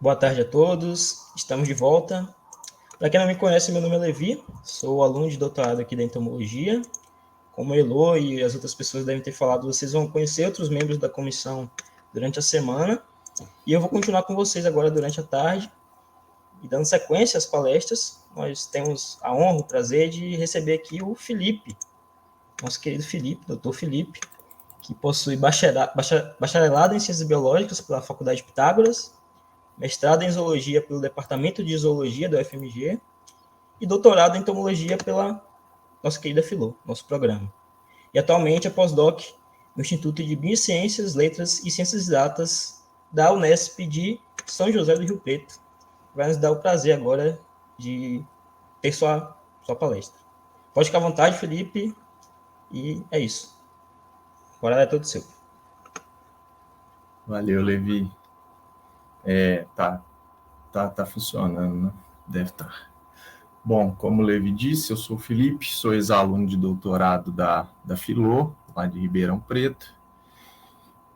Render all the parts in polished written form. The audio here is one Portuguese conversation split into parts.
Boa tarde a todos, estamos de volta. Para quem não me conhece, meu nome é Levi, sou aluno de doutorado aqui da entomologia. Como a Elo e as outras pessoas devem ter falado, vocês vão conhecer outros membros da comissão durante a semana. E eu vou continuar com vocês agora durante a tarde. E dando sequência às palestras, nós temos a honra, o prazer de receber aqui o Felipe, nosso querido Felipe, doutor Felipe, que possui bacharelado em Ciências Biológicas pela Faculdade de Pitágoras, mestrado em Zoologia pelo Departamento de Zoologia da UFMG e doutorado em Entomologia pela nossa querida Filô, nosso programa. E atualmente é pós-doc no Instituto de Biociências, Letras e Ciências Exatas da Unesp de São José do Rio Preto. Vai nos dar o prazer agora de ter sua palestra. Pode ficar à vontade, Felipe, e é isso. Agora é todo seu. Valeu, Levi. Tá funcionando, né? Deve estar. Bom, como o Levi disse, eu sou o Felipe, sou ex-aluno de doutorado da Filô, lá de Ribeirão Preto,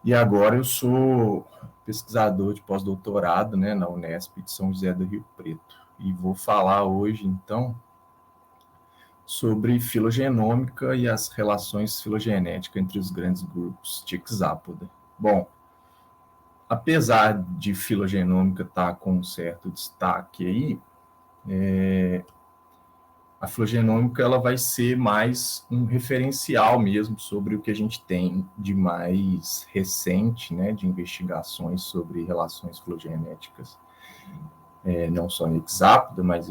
e agora eu sou pesquisador de pós-doutorado, né, na Unesp de São José do Rio Preto. E vou falar hoje, então, sobre filogenômica e as relações filogenéticas entre os grandes grupos Tixápoda. Bom, apesar de filogenômica estar com um certo destaque aí, a filogenômica ela vai ser mais um referencial mesmo sobre o que a gente tem de mais recente, né, de investigações sobre relações filogenéticas, não só em hexápoda, mas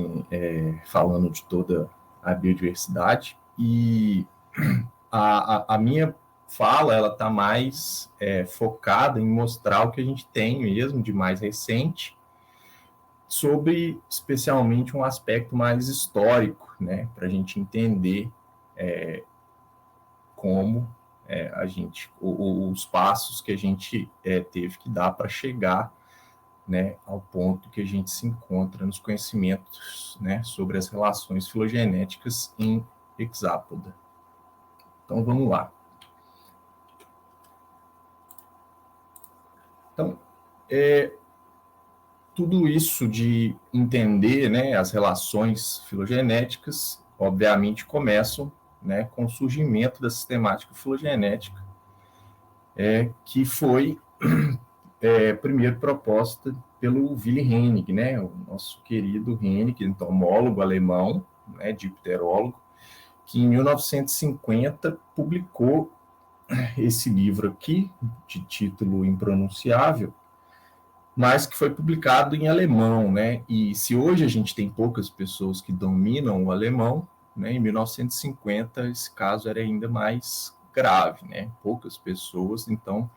falando de toda a biodiversidade. E a minha fala ela está mais focada em mostrar o que a gente tem mesmo de mais recente, sobre especialmente um aspecto mais histórico, né, para a gente entender como a gente, os passos que a gente teve que dar para chegar, né, ao ponto que a gente se encontra nos conhecimentos, né, sobre as relações filogenéticas em hexápoda. Então, vamos lá. Então, tudo isso de entender, né, as relações filogenéticas, obviamente, começam, né, com o surgimento da sistemática filogenética, que foi primeiro proposta pelo Willy Hennig, né, o nosso querido Hennig, entomólogo alemão, né, dipterólogo, que em 1950 publicou esse livro aqui, de título impronunciável, mas que foi publicado em alemão, né? E se hoje a gente tem poucas pessoas que dominam o alemão, né, em 1950 esse caso era ainda mais grave, né? Poucas pessoas, então,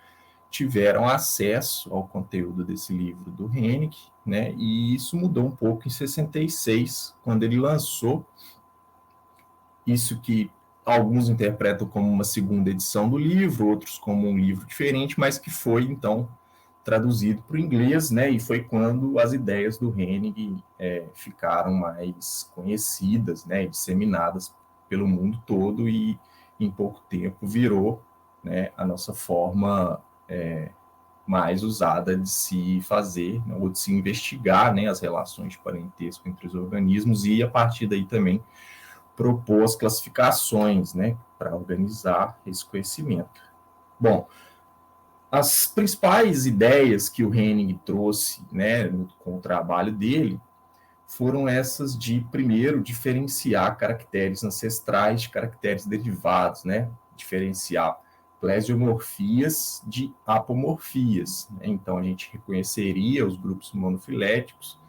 tiveram acesso ao conteúdo desse livro do Hennig, né? E isso mudou um pouco em 66, quando ele lançou isso que alguns interpretam como uma segunda edição do livro, outros como um livro diferente, mas que foi, então, traduzido para o inglês, né? E foi quando as ideias do Hennig ficaram mais conhecidas, né? Disseminadas pelo mundo todo e em pouco tempo virou, né, a nossa forma mais usada de se fazer, né, ou de se investigar, né, as relações de parentesco entre os organismos e a partir daí também propôs classificações, né, para organizar esse conhecimento. Bom, as principais ideias que o Hennig trouxe, né, com o trabalho dele foram essas de, primeiro, diferenciar caracteres ancestrais de caracteres derivados, né, diferenciar plesiomorfias de apomorfias. Né? Então, a gente reconheceria os grupos monofiléticos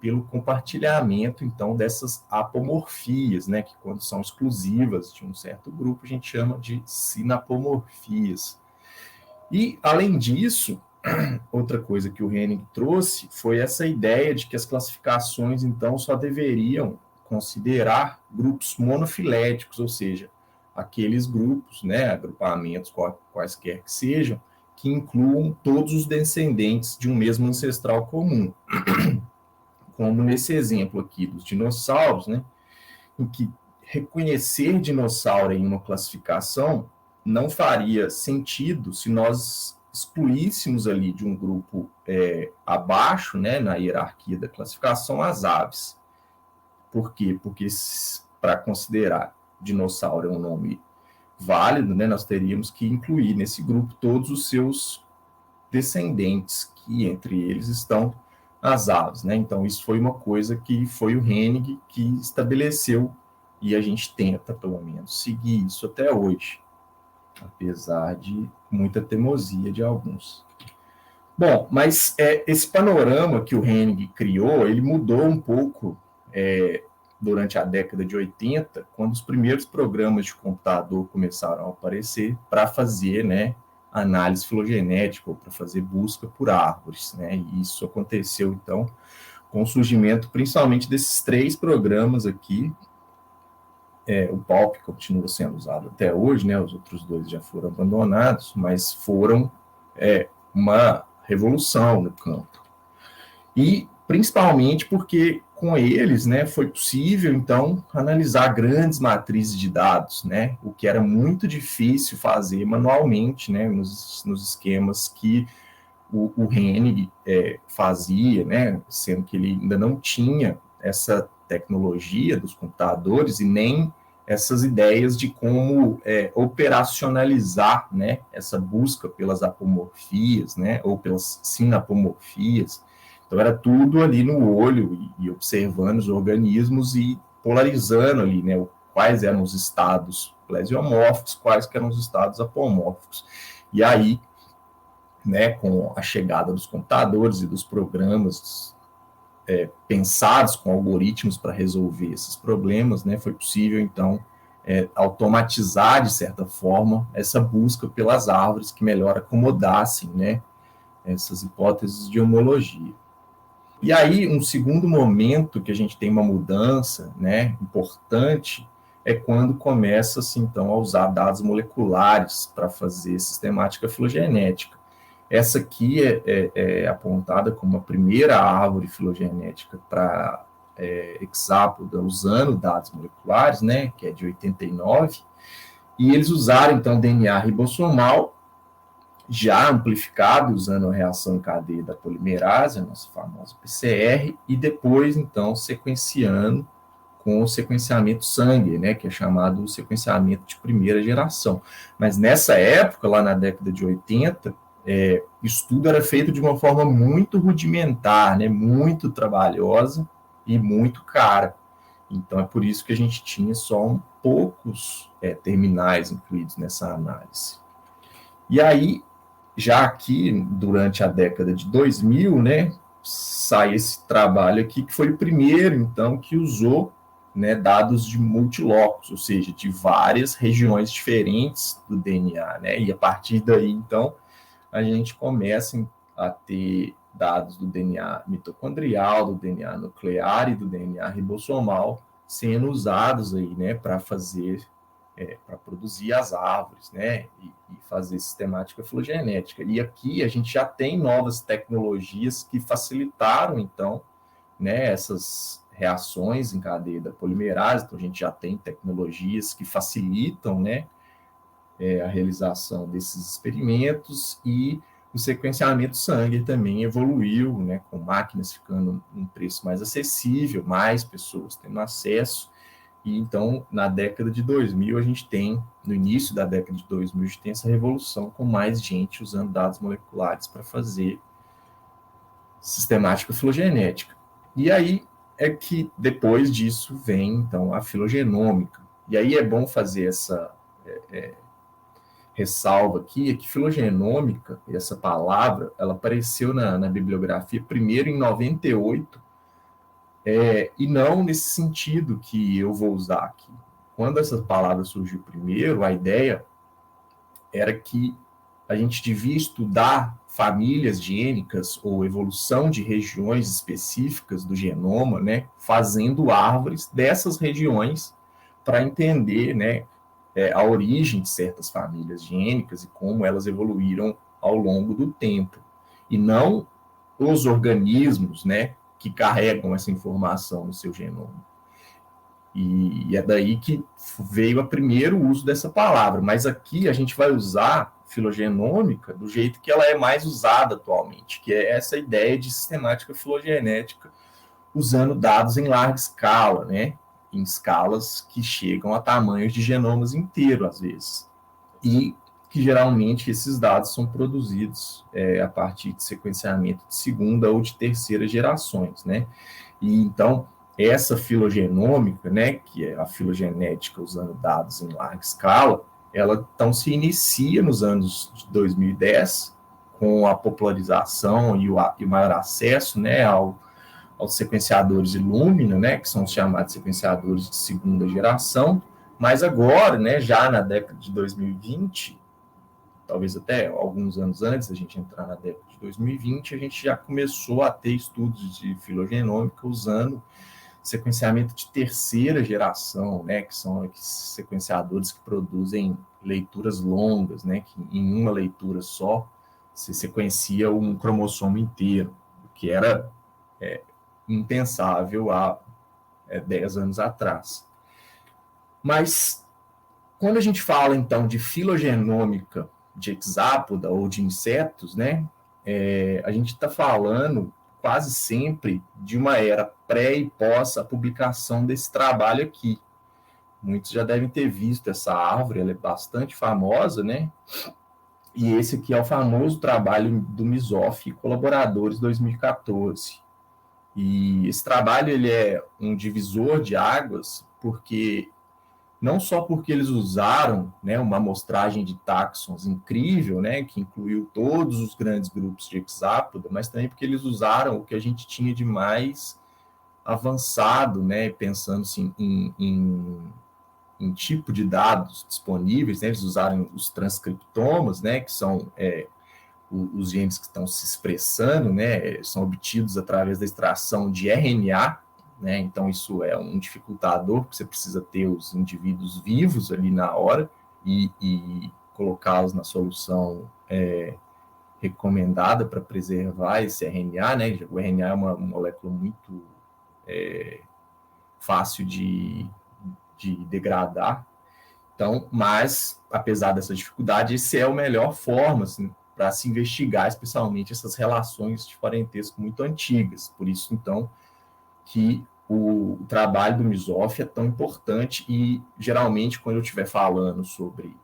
pelo compartilhamento, então, dessas apomorfias, né, que quando são exclusivas de um certo grupo, a gente chama de sinapomorfias. E, além disso, outra coisa que o Hennig trouxe foi essa ideia de que as classificações, então, só deveriam considerar grupos monofiléticos, ou seja, aqueles grupos, né, agrupamentos quaisquer que sejam, que incluam todos os descendentes de um mesmo ancestral comum. Como nesse exemplo aqui dos dinossauros, né, em que reconhecer dinossauro em uma classificação não faria sentido se nós excluíssemos ali de um grupo abaixo, né, na hierarquia da classificação, as aves. Por quê? Porque para considerar dinossauro um nome válido, né, nós teríamos que incluir nesse grupo todos os seus descendentes, que entre eles estão as aves, né? Então, isso foi uma coisa que foi o Hennig que estabeleceu, e a gente tenta, pelo menos, seguir isso até hoje, apesar de muita teimosia de alguns. Bom, mas esse panorama que o Hennig criou, ele mudou um pouco durante a década de 80, quando os primeiros programas de computador começaram a aparecer para fazer, né, análise filogenética, ou para fazer busca por árvores, né? E isso aconteceu, então, com o surgimento principalmente desses 3 programas aqui. O PALP continua sendo usado até hoje, né? Os outros 2 já foram abandonados, mas foram uma revolução no campo. E principalmente porque com eles, né, foi possível, então, analisar grandes matrizes de dados, né, o que era muito difícil fazer manualmente, né, nos esquemas que o Hennig fazia, né, sendo que ele ainda não tinha essa tecnologia dos computadores e nem essas ideias de como operacionalizar, né, essa busca pelas apomorfias, né, ou pelas sinapomorfias. Então, era tudo ali no olho e observando os organismos e polarizando ali, né, quais eram os estados plesiomórficos, quais eram os estados apomórficos. E aí, né, com a chegada dos computadores e dos programas pensados com algoritmos para resolver esses problemas, né, foi possível, então, automatizar, de certa forma, essa busca pelas árvores que melhor acomodassem, né, essas hipóteses de homologia. E aí, um segundo momento que a gente tem uma mudança, né, importante, é quando começa-se, então, a usar dados moleculares para fazer sistemática filogenética. Essa aqui é apontada como a primeira árvore filogenética para hexápoda usando dados moleculares, né, que é de 89, e eles usaram, então, DNA ribossomal, já amplificado, usando a reação em cadeia da polimerase, a nossa famosa PCR, e depois, então, sequenciando com o sequenciamento Sanger, né, que é chamado sequenciamento de primeira geração. Mas nessa época, lá na década de 80, o estudo era feito de uma forma muito rudimentar, né, muito trabalhosa e muito cara. Então, é por isso que a gente tinha só poucos terminais incluídos nessa análise. E aí, já aqui, durante a década de 2000, né, sai esse trabalho aqui, que foi o primeiro, então, que usou, né, dados de multilocos, ou seja, de várias regiões diferentes do DNA, né, e a partir daí, então, a gente começa a ter dados do DNA mitocondrial, do DNA nuclear e do DNA ribossomal sendo usados aí, né, para fazer para produzir as árvores, né, e fazer sistemática filogenética. E aqui a gente já tem novas tecnologias que facilitaram, então, né, essas reações em cadeia da polimerase. Então, a gente já tem tecnologias que facilitam, né, a realização desses experimentos, e o sequenciamento Sanger também evoluiu, né, com máquinas ficando um preço mais acessível, mais pessoas tendo acesso. E então, na década de 2000, a gente tem, no início da década de 2000, a gente tem essa revolução com mais gente usando dados moleculares para fazer sistemática filogenética. E aí é que, depois disso, vem, então, a filogenômica. E aí é bom fazer essa ressalva aqui, é que filogenômica, essa palavra, ela apareceu na bibliografia primeiro em 98, e não nesse sentido que eu vou usar aqui. Quando essa palavra surgiu primeiro, a ideia era que a gente devia estudar famílias gênicas ou evolução de regiões específicas do genoma, né, fazendo árvores dessas regiões para entender, né, a origem de certas famílias gênicas e como elas evoluíram ao longo do tempo. E não os organismos, né, que carregam essa informação no seu genoma. E é daí que veio o primeiro uso dessa palavra. Mas aqui a gente vai usar filogenômica do jeito que ela é mais usada atualmente, que é essa ideia de sistemática filogenética usando dados em larga escala, né? Em escalas que chegam a tamanhos de genomas inteiros, às vezes. E que geralmente esses dados são produzidos a partir de sequenciamento de segunda ou de terceira gerações, né? E então, essa filogenômica, né, que é a filogenética usando dados em larga escala, ela então se inicia nos anos de 2010, com a popularização e o maior acesso, né, aos sequenciadores Illumina, né, que são os chamados sequenciadores de segunda geração, mas agora, né, já na década de 2020, talvez até alguns anos antes da gente entrar na década de 2020, a gente já começou a ter estudos de filogenômica usando sequenciamento de terceira geração, né, que são sequenciadores que produzem leituras longas, né, que em uma leitura só se sequencia um cromossomo inteiro, o que era impensável há 10 anos atrás. Mas quando a gente fala, então, de filogenômica de hexápoda ou de insetos, né, a gente está falando quase sempre de uma era pré e pós a publicação desse trabalho aqui. Muitos já devem ter visto essa árvore, ela é bastante famosa, né? E esse aqui é o famoso trabalho do Mizoff e colaboradores 2014. E esse trabalho ele é um divisor de águas, porque não só porque eles usaram, né, uma amostragem de táxons incrível, né, que incluiu todos os grandes grupos de hexápoda, mas também porque eles usaram o que a gente tinha de mais avançado, né, pensando assim, em tipo de dados disponíveis, né, eles usaram os transcriptomas, né, que são os genes que estão se expressando, né, são obtidos através da extração de RNA, né, então isso é um dificultador, porque você precisa ter os indivíduos vivos ali na hora e colocá-los na solução recomendada para preservar esse RNA, né, o RNA é uma molécula muito fácil de degradar, então, mas, apesar dessa dificuldade, esse é a melhor forma, assim, para se investigar, especialmente essas relações de parentesco muito antigas. Por isso, então, que o trabalho do Mizoff é tão importante e, geralmente, quando eu estiver falando sobre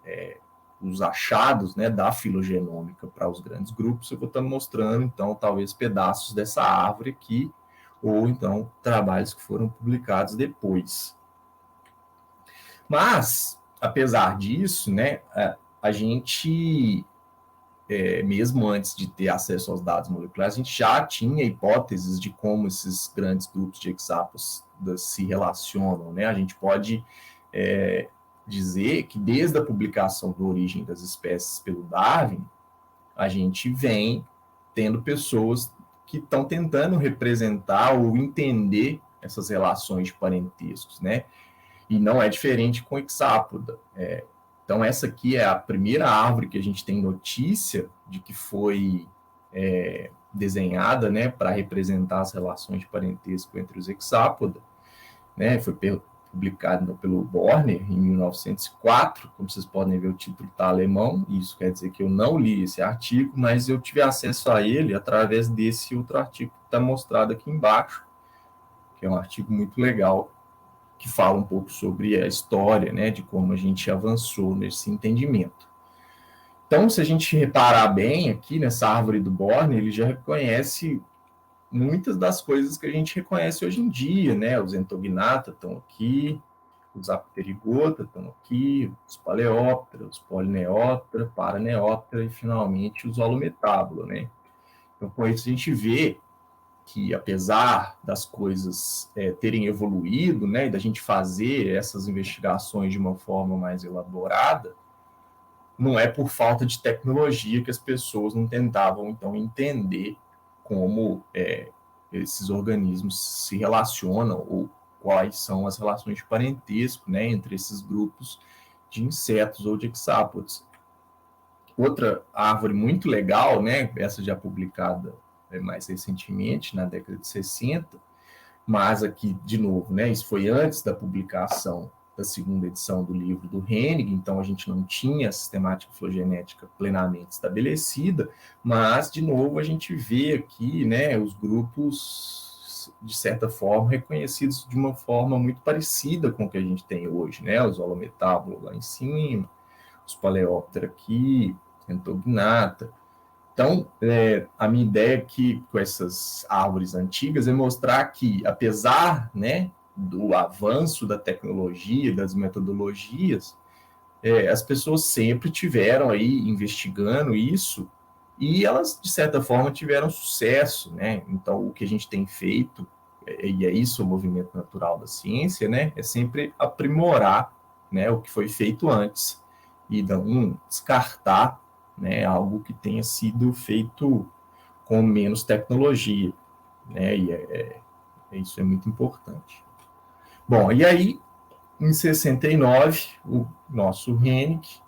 os achados, né, da filogenômica para os grandes grupos, eu vou estar mostrando, então, talvez pedaços dessa árvore aqui, ou, então, trabalhos que foram publicados depois. Mas, apesar disso, né, a gente, mesmo antes de ter acesso aos dados moleculares, a gente já tinha hipóteses de como esses grandes grupos de hexápodas se relacionam, né? A gente pode dizer que desde a publicação da Origem das Espécies pelo Darwin, a gente vem tendo pessoas que estão tentando representar ou entender essas relações de parentescos, né? E não é diferente com hexápoda. Então, essa aqui é a primeira árvore que a gente tem notícia de que foi desenhada, né, para representar as relações de parentesco entre os hexápoda, né, foi publicado pelo Borner em 1904, como vocês podem ver, o título está alemão, isso quer dizer que eu não li esse artigo, mas eu tive acesso a ele através desse outro artigo que está mostrado aqui embaixo, que é um artigo muito legal, que fala um pouco sobre a história, né, de como a gente avançou nesse entendimento. Então, se a gente reparar bem aqui nessa árvore do Borne, ele já reconhece muitas das coisas que a gente reconhece hoje em dia, né? Os entognata estão aqui, os apterigota estão aqui, os paleóptera, os polineóptera, paraneóptera e, finalmente, os holometábula, né? Então, com isso, a gente vê que, apesar das coisas terem evoluído, né, e da gente fazer essas investigações de uma forma mais elaborada, não é por falta de tecnologia que as pessoas não tentavam, então, entender como esses organismos se relacionam ou quais são as relações de parentesco, né, entre esses grupos de insetos ou de hexápodes. Outra árvore muito legal, né, essa já publicada mais recentemente, na década de 60, mas aqui, de novo, né, isso foi antes da publicação da segunda edição do livro do Hennig, então a gente não tinha a sistemática filogenética plenamente estabelecida, mas, de novo, a gente vê aqui, né, os grupos, de certa forma, reconhecidos de uma forma muito parecida com o que a gente tem hoje, né, os holometábulos lá em cima, os paleóptera aqui, entognata. Então, a minha ideia aqui com essas árvores antigas é mostrar que, apesar, né, do avanço da tecnologia, das metodologias, as pessoas sempre tiveram aí investigando isso e elas, de certa forma, tiveram sucesso, né? Então, o que a gente tem feito, e é isso o movimento natural da ciência, né, é sempre aprimorar, né, o que foi feito antes e não descartar, né, algo que tenha sido feito com menos tecnologia, né, e isso é muito importante. Bom, e aí, em 69, o nosso Hennig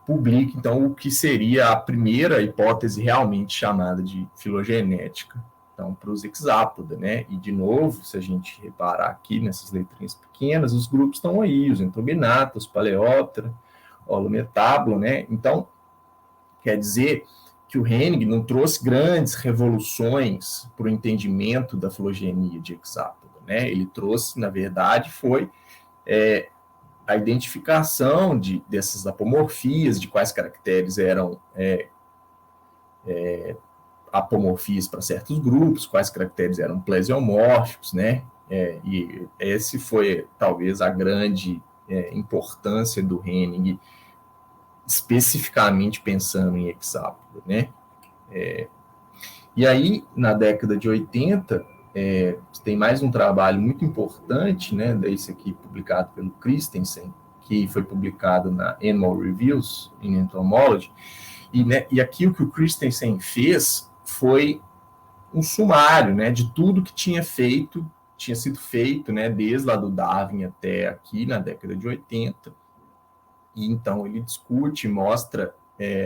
publica, então, o que seria a primeira hipótese realmente chamada de filogenética, então, para os hexápoda, né, e de novo, se a gente reparar aqui nessas letrinhas pequenas, os grupos estão aí, os entognata, os paleóptera, holometábulo, né, então, quer dizer que o Hennig não trouxe grandes revoluções para o entendimento da filogenia de hexápoda, né? Ele trouxe, na verdade, foi a identificação dessas apomorfias, de quais caracteres eram apomorfias para certos grupos, quais caracteres eram plesiomórficos, né? E esse foi, talvez, a grande importância do Hennig, especificamente pensando em hexápoda, né? E aí, na década de 80, tem mais um trabalho muito importante, né, esse aqui publicado pelo Christensen, que foi publicado na Animal Reviews in Entomology, e aqui o que o Christensen fez foi um sumário, né, de tudo que tinha sido feito, né, desde lá do Darwin até aqui, na década de 80, e então ele discute, mostra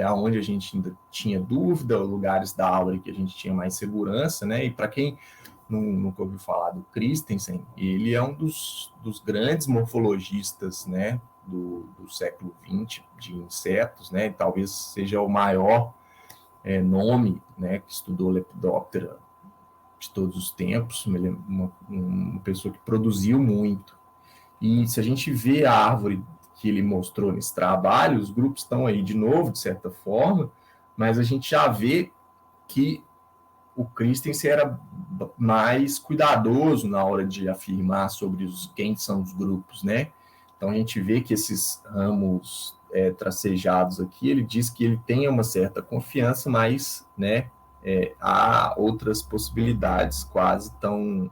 aonde a gente ainda tinha dúvida, lugares da aula que a gente tinha mais segurança, né? E para quem nunca ouviu falar do Christensen, ele é um dos grandes morfologistas, né, do século XX de insetos, né? E talvez seja o maior nome, né, que estudou Lepidoptera de todos os tempos. Ele é uma pessoa que produziu muito. E se a gente vê a árvore que ele mostrou nesse trabalho, os grupos estão aí de novo, de certa forma, mas a gente já vê que o Christensen era mais cuidadoso na hora de afirmar sobre quem são os grupos, né? Então a gente vê que esses ramos tracejados aqui, ele diz que ele tem uma certa confiança, mas, né, há outras possibilidades quase tão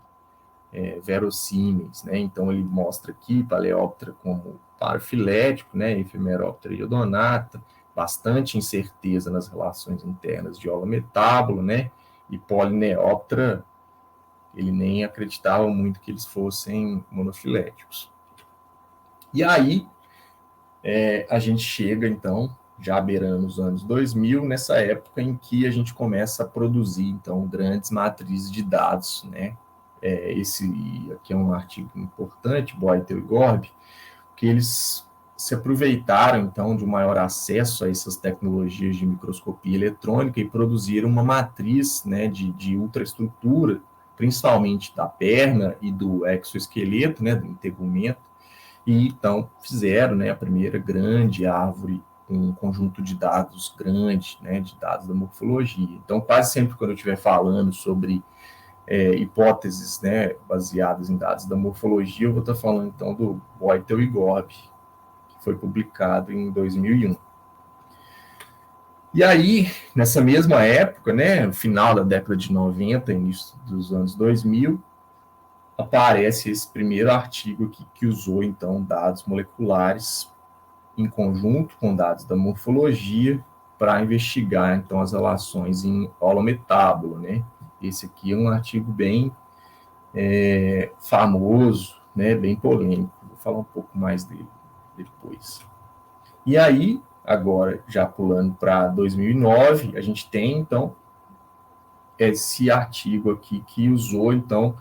verossímeis, né? Então ele mostra aqui Paleóptera como parafilético, né? Efemeróptera iodonata, bastante incerteza nas relações internas de holometábulo, né? E Polineóptera, ele nem acreditava muito que eles fossem monofiléticos. E aí a gente chega, então, já beirando os anos 2000, nessa época em que a gente começa a produzir, então, grandes matrizes de dados, né? Esse aqui é um artigo importante, Boitel e Gorb, que eles se aproveitaram, então, de um maior acesso a essas tecnologias de microscopia eletrônica e produziram uma matriz, né, de ultraestrutura, principalmente da perna e do exoesqueleto, né, do integumento, e então fizeram, né, a primeira grande árvore, um conjunto de dados grande, né, de dados da morfologia. Então, quase sempre quando eu estiver falando sobre hipóteses, né, baseadas em dados da morfologia, eu vou estar falando, então, do Boitel e Gorb, que foi publicado em 2001. E aí, nessa mesma época, né, no final da década de 90, início dos anos 2000, aparece esse primeiro artigo aqui, que usou, então, dados moleculares em conjunto com dados da morfologia para investigar, então, as relações em holometábulo, né. Esse aqui é um artigo bem famoso, né, bem polêmico. Vou falar um pouco mais dele depois. E aí, agora, já pulando para 2009, a gente tem, então, esse artigo aqui que usou, então,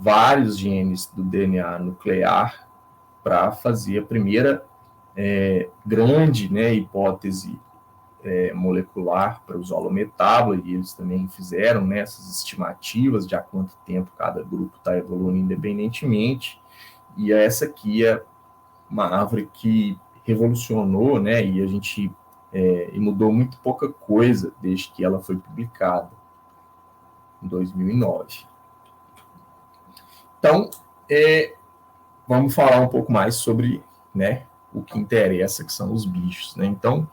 vários genes do DNA nuclear para fazer a primeira grande, né, hipótese molecular para os holometábola, e eles também fizeram, né, essas estimativas de há quanto tempo cada grupo está evoluindo independentemente, e essa aqui é uma árvore que revolucionou, né, e a gente e mudou muito pouca coisa desde que ela foi publicada em 2009. Então, vamos falar um pouco mais sobre, né, o que interessa, que são os bichos, né? Então,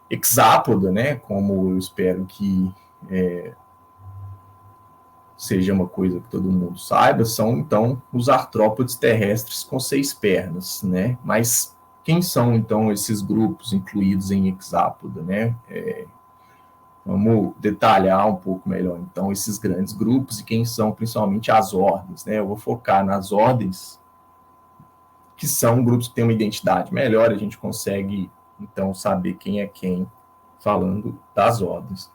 hexápoda, né, como eu espero que seja uma coisa que todo mundo saiba, são, então, os artrópodes terrestres com 6 pernas, né? Mas quem são, então, esses grupos incluídos em hexápoda, né? Vamos detalhar um pouco melhor, então, esses grandes grupos e quem são, principalmente, as ordens, né? Eu vou focar nas ordens, que são grupos que têm uma identidade melhor, a gente consegue, então, saber quem é quem, falando das ordens.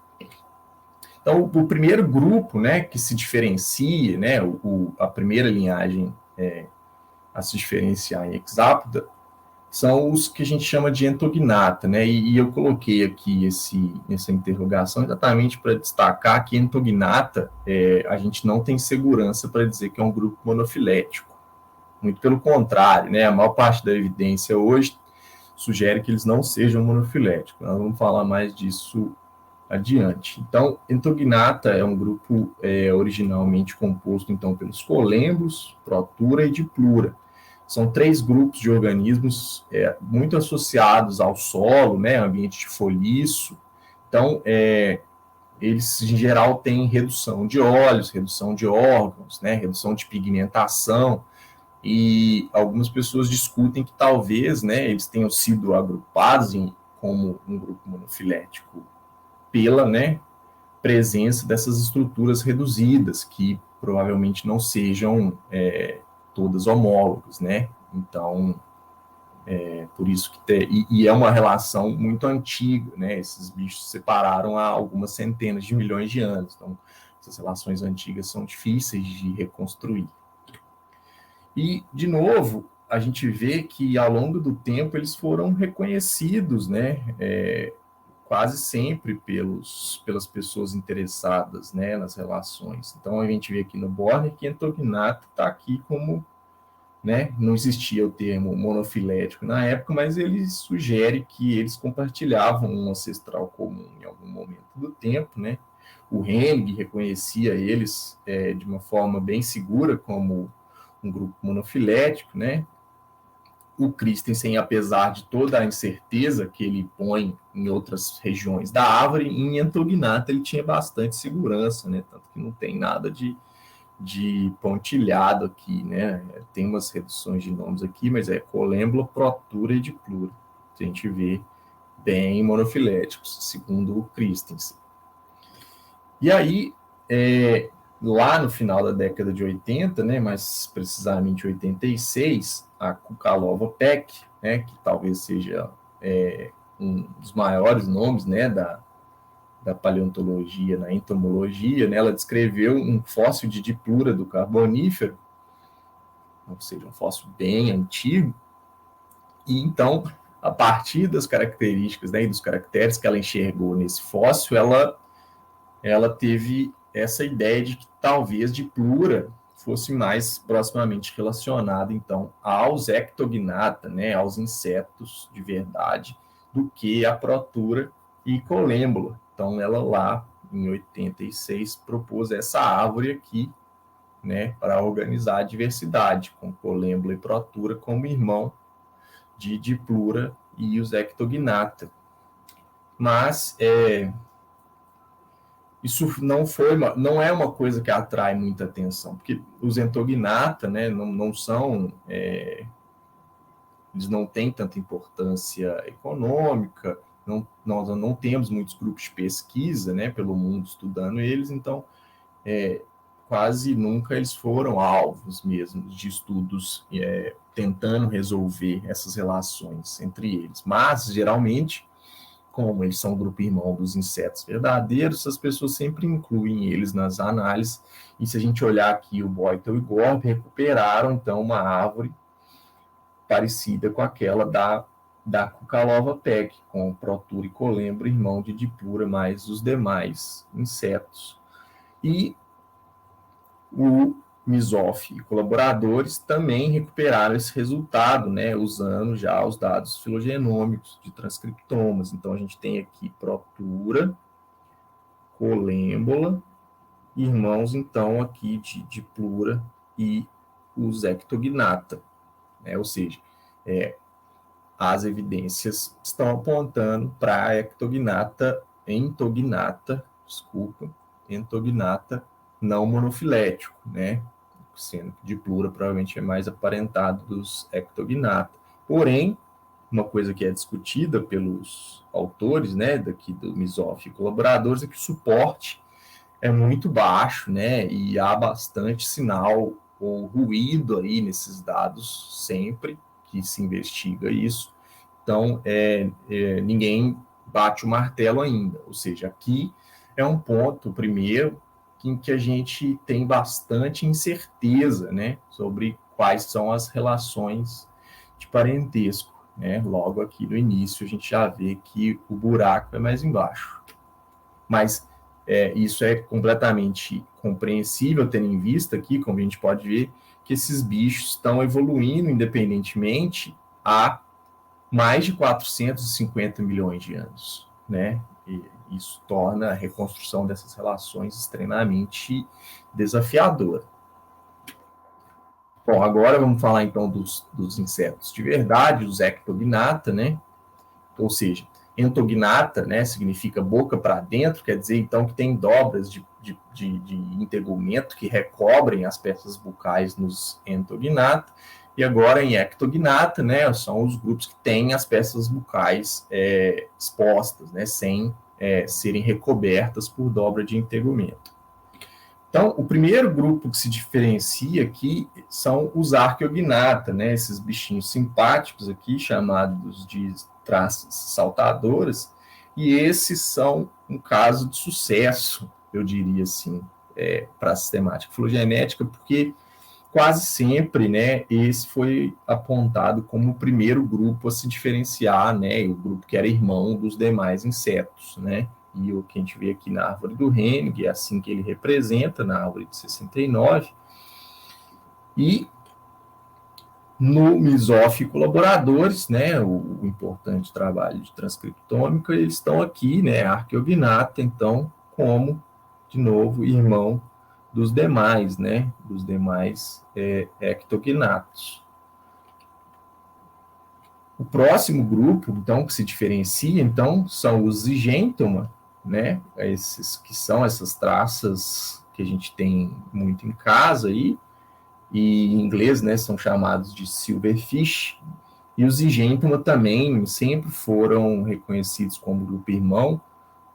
Então, o primeiro grupo, né, que se diferencia, né, a primeira linhagem a se diferenciar em hexápoda, são os que a gente chama de entognata, né, e eu coloquei aqui essa interrogação exatamente para destacar que entognata, a gente não tem segurança para dizer que é um grupo monofilético. Muito pelo contrário, né, a maior parte da evidência hoje sugere que eles não sejam monofiléticos. Nós vamos falar mais disso adiante. Então, entognata é um grupo originalmente composto, então, pelos colembos, protura e diplura. São 3 grupos de organismos muito associados ao solo, né, ambiente de foliço. Então, eles, em geral, têm redução de óleos, redução de órgãos, né, redução de pigmentação, e algumas pessoas discutem que talvez, né, eles tenham sido agrupados como um grupo monofilético pela, né, presença dessas estruturas reduzidas, que provavelmente não sejam todas homólogas, né? Então, por isso que e é uma relação muito antiga, né? Esses bichos se separaram há algumas centenas de milhões de anos, então essas relações antigas são difíceis de reconstruir. E, de novo, a gente vê que ao longo do tempo eles foram reconhecidos, né? Quase sempre pelas pessoas interessadas, né, nas relações. Então, a gente vê aqui no Borner que entognata está aqui como, né, não existia o termo monofilético na época, mas ele sugere que eles compartilhavam um ancestral comum em algum momento do tempo, né? O Hennig reconhecia eles de uma forma bem segura como um grupo monofilético, né? O Christensen, apesar de toda a incerteza que ele põe em outras regiões da árvore, em entognata ele tinha bastante segurança, né? Tanto que não tem nada de pontilhado aqui, né? Tem umas reduções de nomes aqui, mas é colêmbula, protura e diplura. A gente vê bem monofiléticos, segundo o Christensen. E aí, lá no final da década de 80, né, mais precisamente 86, a Kukalova Peck, né, que talvez seja um dos maiores nomes, né, da paleontologia na entomologia, né, ela descreveu um fóssil de diplura do Carbonífero, ou seja, um fóssil bem antigo, e então, a partir das características, né, e dos caracteres que ela enxergou nesse fóssil, ela teve essa ideia de que talvez diplura fosse mais proximamente relacionada, então, aos ectognata, né, aos insetos de verdade, do que a protura e colêmbula. Então, ela lá, em 86, propôs essa árvore aqui, né, para organizar a diversidade, com colêmbula e protura como irmão de diplura e os ectognata. Mas isso não é uma coisa que atrai muita atenção, porque os entognata, né, não são, eles não têm tanta importância econômica, nós não temos muitos grupos de pesquisa, né, pelo mundo estudando eles, então quase nunca eles foram alvos mesmo de estudos tentando resolver essas relações entre eles. Mas, geralmente, como eles são o grupo irmão dos insetos verdadeiros, as pessoas sempre incluem eles nas análises. E se a gente olhar aqui, o Boyle e Gorb recuperaram, então, uma árvore parecida com aquela da Cucalova pec, com Protura e Colembro, irmão de Dipura, mais os demais insetos. E o Mizoff e colaboradores também recuperaram esse resultado, né, usando já os dados filogenômicos de transcriptomas. Então, a gente tem aqui Protura, Colêmbola, irmãos, então, aqui de Diplura e os Ectognata, né, ou seja, as evidências estão apontando para a entognata não monofilético, né? Sendo que Diplura provavelmente é mais aparentado dos Ectognata. Porém, uma coisa que é discutida pelos autores, né, daqui do Mizoff e colaboradores, é que o suporte é muito baixo, né, e há bastante sinal ou ruído aí nesses dados sempre que se investiga isso. Então, ninguém bate o martelo ainda. Ou seja, aqui é um ponto, primeiro, em que a gente tem bastante incerteza, né, sobre quais são as relações de parentesco, né? Logo aqui no início a gente já vê que o buraco é mais embaixo. Mas isso é completamente compreensível, tendo em vista aqui, como a gente pode ver, que esses bichos estão evoluindo independentemente há mais de 450 milhões de anos, né? E isso torna a reconstrução dessas relações extremamente desafiadora. Bom, agora vamos falar então dos insetos de verdade, os Ectognata, né? Ou seja, entognata, né, significa boca para dentro, quer dizer então que tem dobras de integumento que recobrem as peças bucais nos entognata. E agora em ectognata, né, são os grupos que têm as peças bucais expostas, né, sem serem recobertas por dobra de integumento. Então, o primeiro grupo que se diferencia aqui são os arqueognata, né, esses bichinhos simpáticos aqui, chamados de traças saltadoras, e esses são um caso de sucesso, eu diria assim, para a sistemática filogenética, porque quase sempre, né, esse foi apontado como o primeiro grupo a se diferenciar, né, o grupo que era irmão dos demais insetos, né, e o que a gente vê aqui na árvore do Hennig, é assim que ele representa, na árvore de 69, e no Mizoff e colaboradores, né, o importante trabalho de transcriptômica, eles estão aqui, né, arqueognata, então, como, de novo, irmão dos demais, né, dos demais ectognatos. O próximo grupo, então, que se diferencia, então, são os zigentoma, né, esses que são essas traças que a gente tem muito em casa aí, e em inglês, né, são chamados de silverfish, e os zigentoma também sempre foram reconhecidos como grupo irmão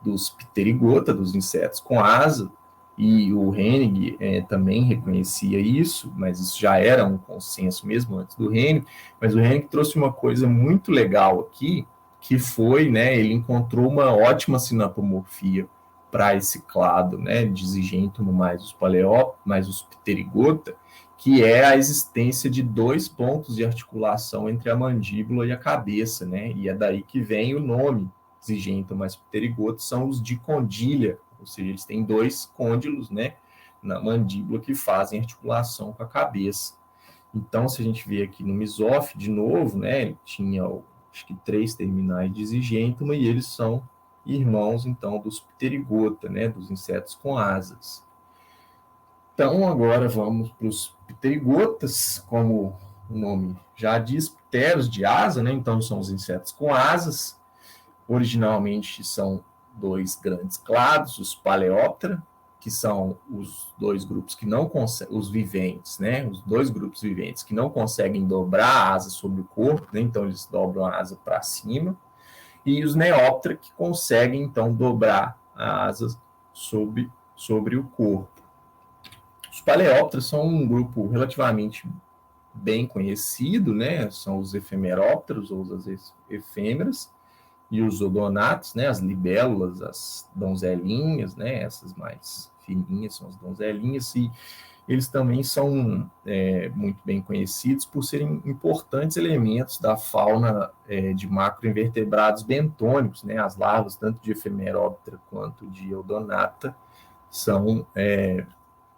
dos pterigota, dos insetos com asa, e o Hennig também reconhecia isso, mas isso já era um consenso mesmo antes do Hennig, mas o Hennig trouxe uma coisa muito legal aqui, que foi, né, ele encontrou uma ótima sinapomorfia para esse clado, né, de zigentoma mais os paleópteros, mais os pterigota, que é a existência de 2 pontos de articulação entre a mandíbula e a cabeça, né, e é daí que vem o nome zigentoma mais pterigota, são os de condilha, ou seja, eles têm 2 côndilos, né, na mandíbula que fazem articulação com a cabeça. Então, se a gente vê aqui no Mizoff, de novo, né, ele tinha, acho que 3 terminais de zigentoma, e eles são irmãos, então, dos pterigota, né, dos insetos com asas. Então, agora vamos para os pterigotas, como o nome já diz, pteros de asa, né, então são os insetos com asas. Originalmente são 2 grandes clados, os Paleoptera, que são os 2 grupos que não conseguem, os viventes, né? Os 2 grupos viventes que não conseguem dobrar a asa sobre o corpo, né? Então eles dobram a asa para cima, e os Neoptera, que conseguem então dobrar a asa sobre o corpo. Os Paleópteros são um grupo relativamente bem conhecido, né? São os efemerópteros ou as efêmeras, e os odonatos, né, as libélulas, as donzelinhas, né, essas mais fininhas são as donzelinhas, e eles também são muito bem conhecidos por serem importantes elementos da fauna de macroinvertebrados bentônicos, né, as larvas tanto de Ephemeroptera quanto de Odonata são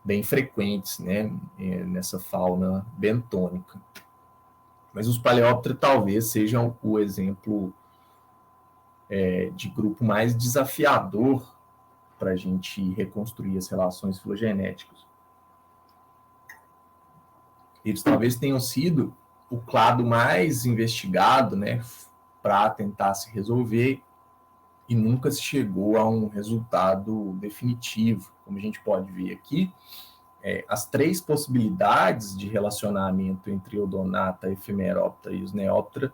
bem frequentes, né, nessa fauna bentônica. Mas os Paleóptera talvez sejam o exemplo de grupo mais desafiador para a gente reconstruir as relações filogenéticas. Eles talvez tenham sido o clado mais investigado, né, para tentar se resolver, e nunca se chegou a um resultado definitivo. Como a gente pode ver aqui, as três possibilidades de relacionamento entre Odonata, Ephemeroptera e os Neoptera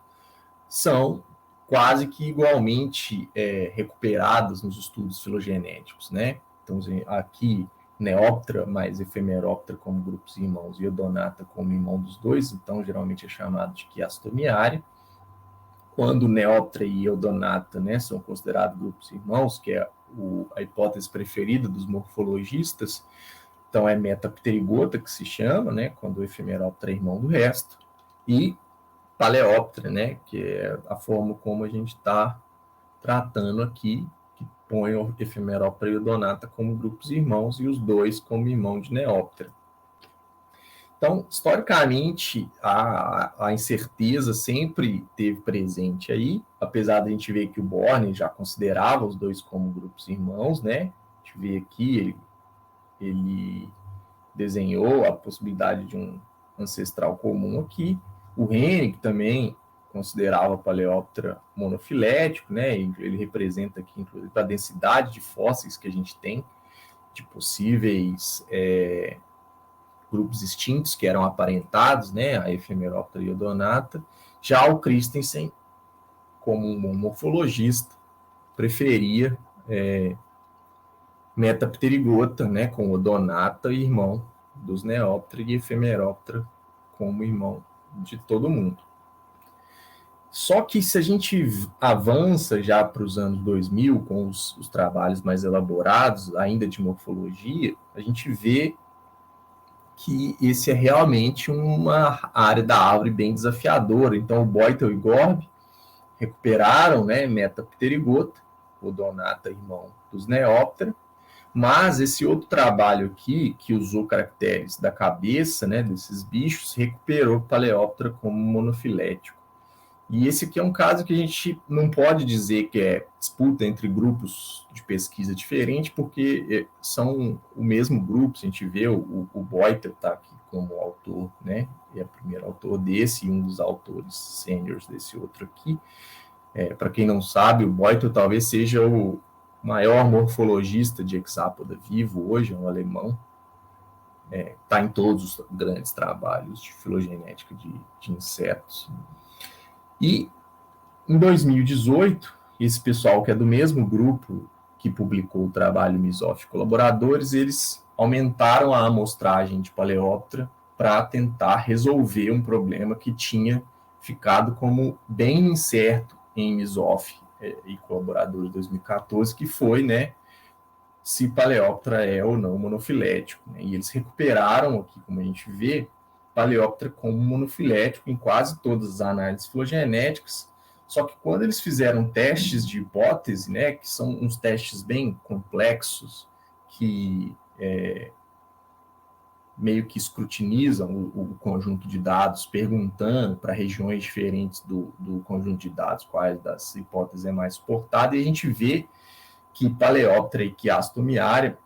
são quase que igualmente recuperadas nos estudos filogenéticos, né? Então, aqui, Neoptera mais Ephemeroptera como grupos irmãos e Odonata como irmão dos dois, então geralmente é chamado de quiastomiária. Quando Neoptera e Odonata, né, são considerados grupos irmãos, que é a hipótese preferida dos morfologistas, então é metapterigota que se chama, né, quando o Ephemeroptera é irmão do resto, e Paleóptera, né, que é a forma como a gente está tratando aqui, que põe o Ephemeroptera e o Odonata como grupos irmãos e os dois como irmão de Neoptera. Então, historicamente, a incerteza sempre teve presente aí, apesar de a gente ver que o Borne já considerava os dois como grupos irmãos, né? A gente vê aqui, ele desenhou a possibilidade de um ancestral comum aqui. O Hennig também considerava o Paleóptera monofilético, né? Ele representa aqui, inclusive, a densidade de fósseis que a gente tem de possíveis grupos extintos que eram aparentados, né? A Ephemeroptera e Odonata. Já o Christensen, como um morfologista, preferia Metapterigota, né? Com Odonata, irmão dos Neoptera, e Ephemeroptera como irmão de todo mundo. Só que se a gente avança já para os anos 2000, com os trabalhos mais elaborados, ainda de morfologia, a gente vê que esse é realmente uma área da árvore bem desafiadora. Então, o Boytel e Gorb recuperaram, né, Metapterigota, Odonata, irmão dos Neoptera, mas esse outro trabalho aqui, que usou caracteres da cabeça, né, desses bichos, recuperou Paleóptera como monofilético. E esse aqui é um caso que a gente não pode dizer que é disputa entre grupos de pesquisa diferentes, porque são o mesmo grupo. Se a gente vê, o Boytel está aqui como autor, né? É o primeiro autor desse e um dos autores sêniores desse outro aqui. Para quem não sabe, o Boytel talvez seja o maior morfologista de hexápoda vivo hoje, é um alemão. Está em todos os grandes trabalhos de filogenética de insetos. E em 2018, esse pessoal que é do mesmo grupo que publicou o trabalho Misoff Colaboradores, eles aumentaram a amostragem de Paleóptera para tentar resolver um problema que tinha ficado como bem incerto em Misoff e Colaboradores 2014, que foi, né, se Paleóptera é ou não monofilético. Né? E eles recuperaram aqui, como a gente vê, Paleóptera como monofilético em quase todas as análises filogenéticas, só que quando eles fizeram testes de hipótese, né, que são uns testes bem complexos, que meio que escrutinizam o conjunto de dados, perguntando para regiões diferentes do conjunto de dados quais das hipóteses é mais suportada, e a gente vê que Paleóptera e Quiastomiária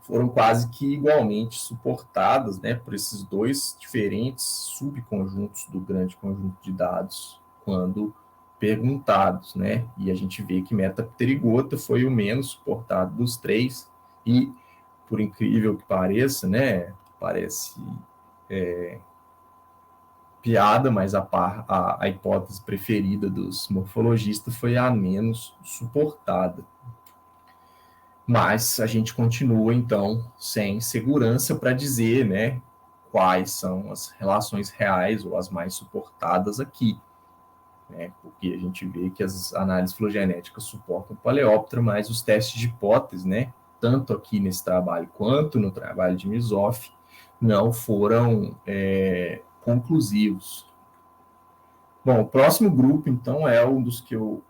foram quase que igualmente suportadas, né, por esses dois diferentes subconjuntos do grande conjunto de dados quando perguntados, né? E a gente vê que Metapterigota foi o menos suportado dos três e, por incrível que pareça, né, parece piada, mas a hipótese preferida dos morfologistas foi a menos suportada. Mas a gente continua, então, sem segurança para dizer, né, quais são as relações reais ou as mais suportadas aqui. né? Porque a gente vê que as análises filogenéticas suportam Paleóptera, mas os testes de hipótese, né, tanto aqui nesse trabalho quanto no trabalho de Misoff, não foram conclusivos. Bom, o próximo grupo, então, é um dos que eu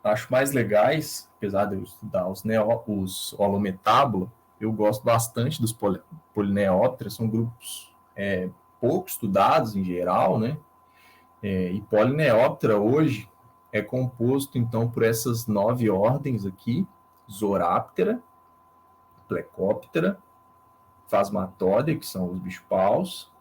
acho mais legais, apesar de eu estudar os holometábulos, eu gosto bastante dos polineópteros, são grupos pouco estudados em geral, né? E Polineóptera hoje é composto, então, por essas 9 ordens aqui: Zoráptera, Plecóptera, Phasmatode, que são os bicho-paus,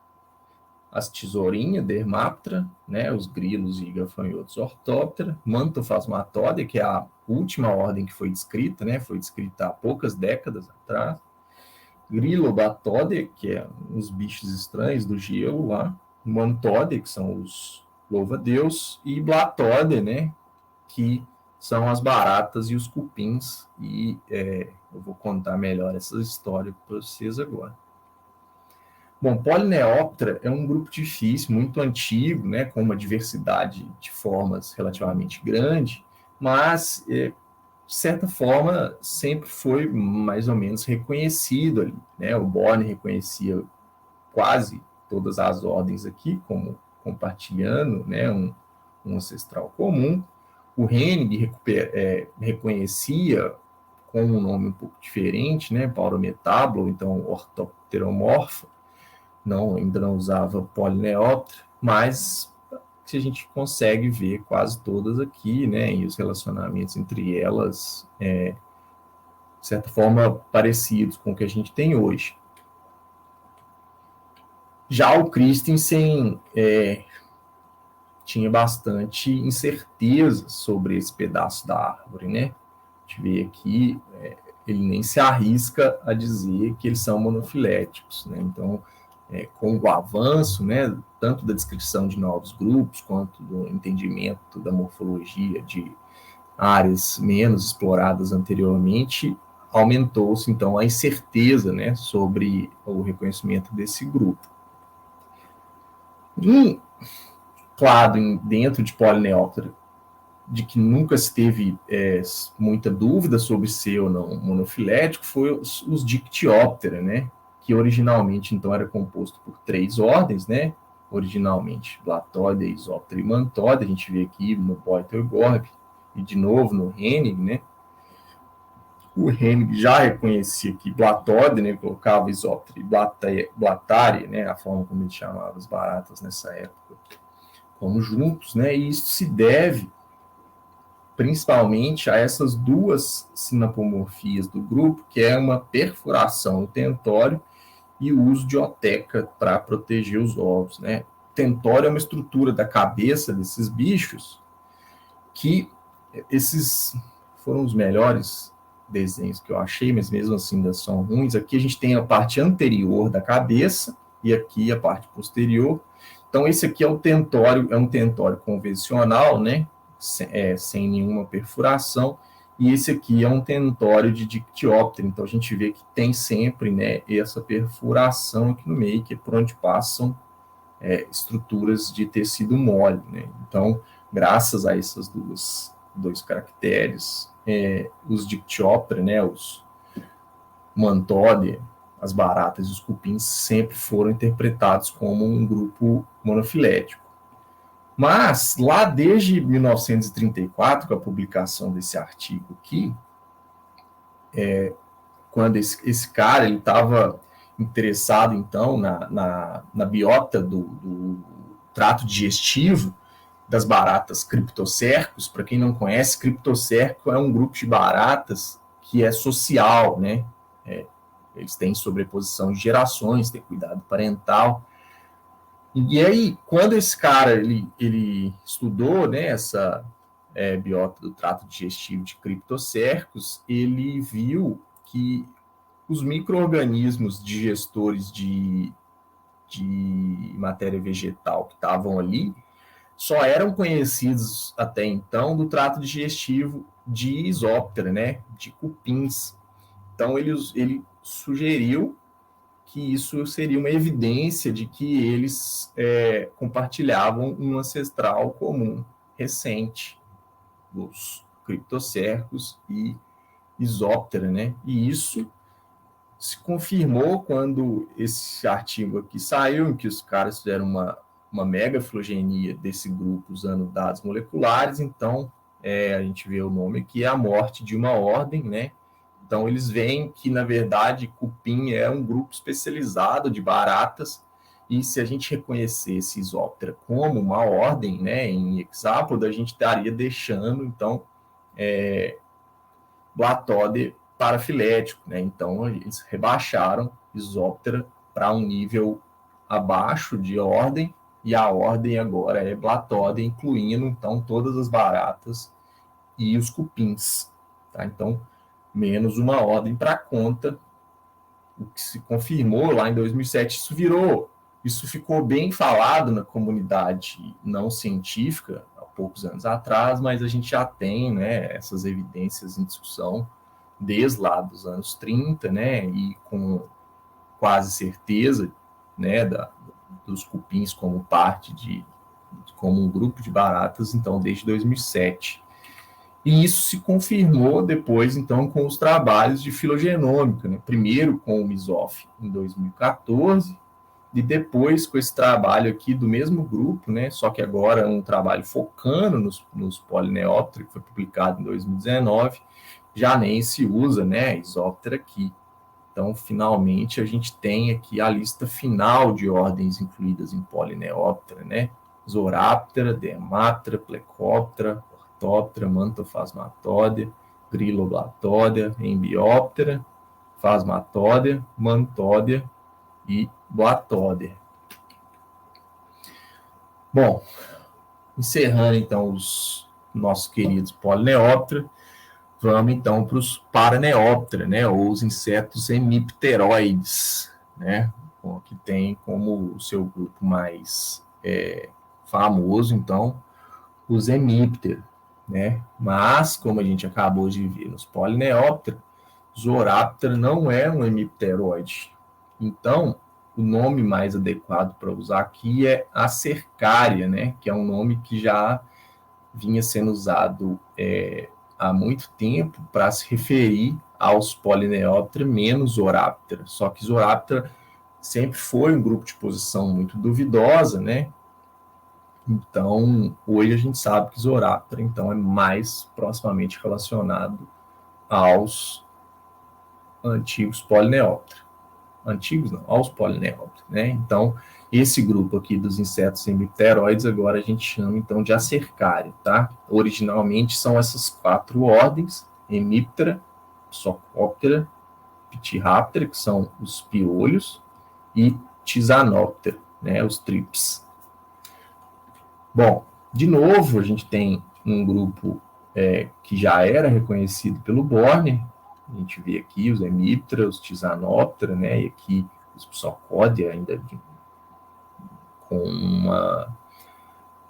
as tesourinhas, Dermaptera, né, os grilos e gafanhotos, Ortóptera, Mantophasmatode, que é a última ordem que foi descrita, né, foi descrita há poucas décadas atrás, Grilobatode, que é uns bichos estranhos do gelo lá, Mantode, que são os louva-a-Deus, e Blatode, né, que são as baratas e os cupins, e eu vou contar melhor essa história para vocês agora. Bom, Polineóptera é um grupo difícil, muito antigo, né, com uma diversidade de formas relativamente grande, mas, de certa forma, sempre foi mais ou menos reconhecido ali, né? O Born reconhecia quase todas as ordens aqui, como compartilhando, né, um ancestral comum. O Hennig reconhecia com um nome um pouco diferente, né, Paurometábulo, então ortopteromorfa, ainda não usava Polineóptera, mas que a gente consegue ver quase todas aqui, né, e os relacionamentos entre elas, de certa forma, parecidos com o que a gente tem hoje. Já o Christensen tinha bastante incerteza sobre esse pedaço da árvore, né? A gente vê aqui, ele nem se arrisca a dizer que eles são monofiléticos, né? Então, com o avanço, né, tanto da descrição de novos grupos, quanto do entendimento da morfologia de áreas menos exploradas anteriormente, aumentou-se, então, a incerteza, né, sobre o reconhecimento desse grupo. Claro, dentro de Polineóptera, de que nunca se teve muita dúvida sobre ser ou não monofilético, foi os Dictyoptera, né, que originalmente, então, era composto por 3 ordens, né, originalmente Blatode, Isóptera e Mantode, a gente vê aqui no Beutelgorg, e de novo no Hennig, né, o Hennig já reconhecia que Blatode, né, colocava Isóptera e Blatária, né, a forma como ele chamava as baratas nessa época, como juntos, né, e isso se deve principalmente a essas 2 sinapomorfias do grupo, que é uma perfuração no tentório e o uso de oteca para proteger os ovos, né? O tentório é uma estrutura da cabeça desses bichos que esses foram os melhores desenhos que eu achei, mas mesmo assim ainda são ruins. Aqui a gente tem a parte anterior da cabeça e aqui a parte posterior. Então esse aqui é o tentório, é um tentório convencional, né? Sem nenhuma perfuração, e esse aqui é um tentório de Dictyoptera, então a gente vê que tem sempre, né, essa perfuração aqui no meio, que é por onde passam estruturas de tecido mole, né? Então, graças a esses dois caracteres, os Dictyoptera, né, os Mantode, as baratas e os cupins sempre foram interpretados como um grupo monofilético. Mas, lá desde 1934, com a publicação desse artigo aqui, quando esse cara estava interessado, então, na biota do trato digestivo das baratas criptocércicos. Para quem não conhece, criptocércico é um grupo de baratas que é social, né? Eles têm sobreposição de gerações, tem cuidado parental. E aí, quando esse cara ele estudou, né, essa biota do trato digestivo de criptocércicos, ele viu que os micro-organismos digestores de matéria vegetal que estavam ali só eram conhecidos até então do trato digestivo de Isóptera, né, de cupins. Então, ele sugeriu que isso seria uma evidência de que eles compartilhavam um ancestral comum. recente, os criptocercos e Isóptera, né? E isso se confirmou quando esse artigo aqui saiu, em que os caras fizeram uma mega filogenia desse grupo usando dados moleculares. Então, a gente vê o nome aqui, é a morte de uma ordem, né? Então, eles veem que, na verdade, cupim é um grupo especializado de baratas, e se a gente reconhecesse Isóptera como uma ordem, né, em hexápodo, a gente estaria deixando, então, Blattode parafilético, né? Então, eles rebaixaram Isóptera para um nível abaixo de ordem, e a ordem agora é Blattode, incluindo, então, todas as baratas e os cupins, tá? Então, menos uma ordem para conta, o que se confirmou lá em 2007. Isso ficou bem falado na comunidade não científica há poucos anos atrás, mas a gente já tem, né, essas evidências em discussão desde lá dos anos 30, né, e com quase certeza, né, dos cupins como parte como um grupo de baratas, então, desde 2007. E isso se confirmou depois, então, com os trabalhos de filogenômica, né? Primeiro com o Misoff em 2014, e depois com esse trabalho aqui do mesmo grupo, né? Só que agora um trabalho focando nos polineópteros, que foi publicado em 2019, já nem se usa, né, Isóptera aqui. Então, finalmente, a gente tem aqui a lista final de ordens incluídas em Polineóptera, né? Zoráptera, Dermatra, Plecóptera, Ortóptera, Mantophasmatódea, Griloblatódea, Embióptera, Phasmatódea, Mantódea e Blatódea. Bom, encerrando então os nossos queridos Polineóptera, vamos então para os Paraneóptera, né, ou os insetos hemipteroides, né, que tem como o seu grupo mais famoso, então, os hemípteros, né, mas, como a gente acabou de ver nos Polineóptera, Zoráptera não é um hemipteroide. Então, o nome mais adequado para usar aqui é Acercária, né, que é um nome que já vinha sendo usado há muito tempo para se referir aos Polineóptera menos Zoráptera. Só que Zoráptera sempre foi um grupo de posição muito duvidosa, né? Então, hoje a gente sabe que Zoráptera, então, é mais proximamente relacionado aos antigos Polineóptera. Antigos não, aos Polineóptera, né? Então, esse grupo aqui dos insetos hemipteroides, agora a gente chama então de Acercária, tá? Originalmente são essas 4 ordens: Hemiptera, Psocóptera, Ptyhaptera, que são os piolhos, e Tisanóptera, né, os trips. Bom, de novo, a gente tem um grupo que já era reconhecido pelo Borner. A gente vê aqui os Hemiptera, os Tisanóptera, né, e aqui os Psocódia, ainda com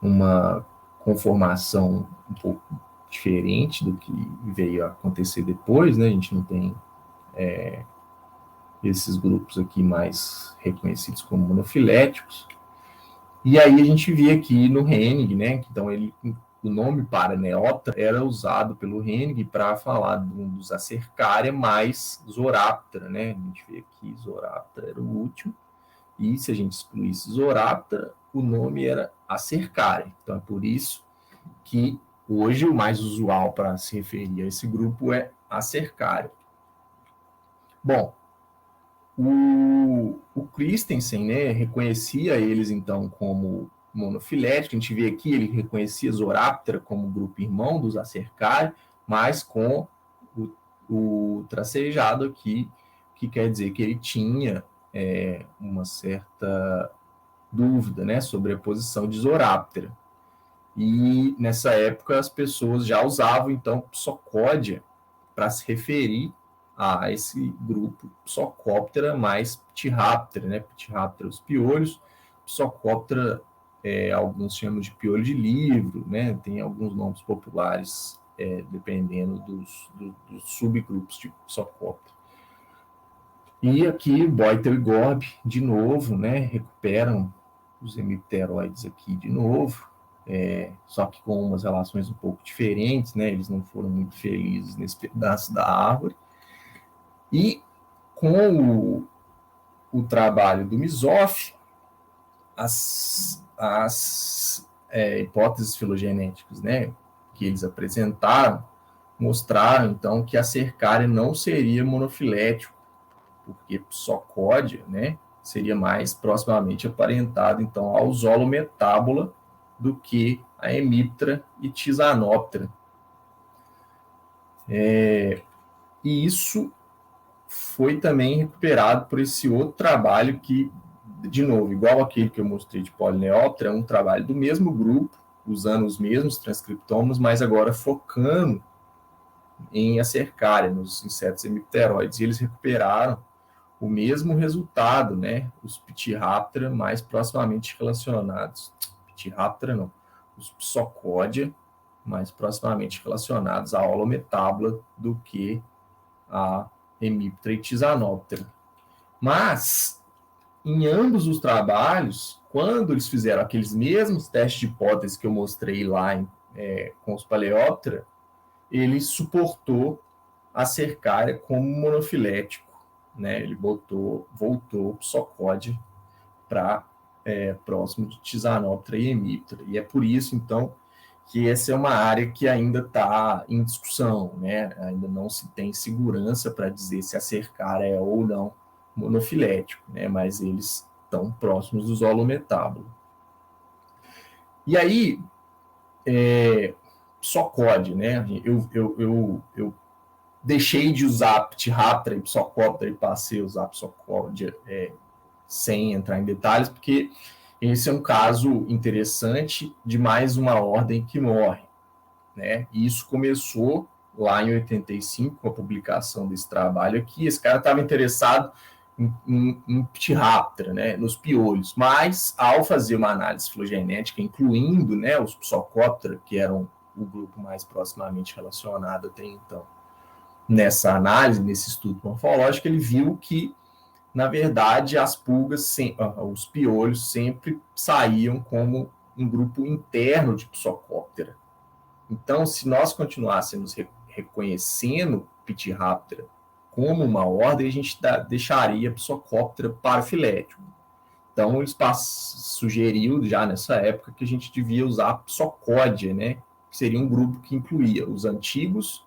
uma conformação um pouco diferente do que veio a acontecer depois, né? A gente não tem esses grupos aqui mais reconhecidos como monofiléticos. E aí a gente vê aqui no Hennig, né? Então o nome Paraneóptera era usado pelo Hennig para falar dos Acercária mais Zoráptera, né? A gente vê aqui Zoráptera era o último. E se a gente excluísse Zoráptera, o nome era Acercária. Então é por isso que hoje o mais usual para se referir a esse grupo é Acercária. Bom, o Christensen, né, reconhecia eles então como monofiléticos. A gente vê aqui, ele reconhecia Zoráptera como grupo irmão dos Acercária, mas com o tracejado aqui, que quer dizer que ele tinha uma certa dúvida, né, sobre a posição de Zoráptera. E nessa época as pessoas já usavam então Psocódia para se referir a esse grupo Psocóptera mais Ptyhaptera, né? Ptyhaptera os piolhos, Psocóptera alguns chamam de piolho de livro, né? Tem alguns nomes populares dependendo dos subgrupos de Psocóptera. E aqui, Boytel e Gorb, de novo, né, recuperam os hemipteroides aqui de novo, só que com umas relações um pouco diferentes, né? Eles não foram muito felizes nesse pedaço da árvore. E com o trabalho do Mizoff, as hipóteses filogenéticas, né, que eles apresentaram, mostraram, então, que a cercária não seria monofilético, porque Psocódia, né, seria mais proximamente aparentado, então, ao Zolometábola do que a Hemiptera e Tisanoptera. E isso foi também recuperado por esse outro trabalho que, de novo, igual aquele que eu mostrei de Polineoptera, é um trabalho do mesmo grupo, usando os mesmos transcriptomas, mas agora focando em acercária, nos insetos hemipteroides, e eles recuperaram o mesmo resultado, né? Os Ptyraptera mais proximamente relacionados. Ptyraptera não, os Psocódia mais proximamente relacionados à Holometábola do que a Hemiptera e Tisanoptera. Mas, em ambos os trabalhos, quando eles fizeram aqueles mesmos testes de hipótese que eu mostrei lá com os Paleóptera, ele suportou a cercária como monofilético, né? Ele voltou o Psocódia para próximo de Tisanoptera e Hemiptera. E é por isso, então, que essa é uma área que ainda está em discussão, né? Ainda não se tem segurança para dizer se a cercária é ou não monofilético, né? Mas eles estão próximos do holometábulo. E aí, Psocódia, né? Eu deixei de usar Ptyraptera e Psocóptera e passei a usar Psocódia sem entrar em detalhes, porque esse é um caso interessante de mais uma ordem que morre, né? E isso começou lá em 85, com a publicação desse trabalho aqui. Esse cara estava interessado em Ptyraptera, né, nos piolhos, mas ao fazer uma análise filogenética, incluindo, né, os Psocóptera, que eram o grupo mais proximamente relacionado até então, nessa análise, nesse estudo morfológico, ele viu que, na verdade, as pulgas, os piolhos, sempre saíam como um grupo interno de Psocóptera. Então, se nós continuássemos reconhecendo Ptyraptera como uma ordem, a gente deixaria Psocóptera parafilético. Então, eles sugeriu já nessa época que a gente devia usar Psocódia, né? Que seria um grupo que incluía os antigos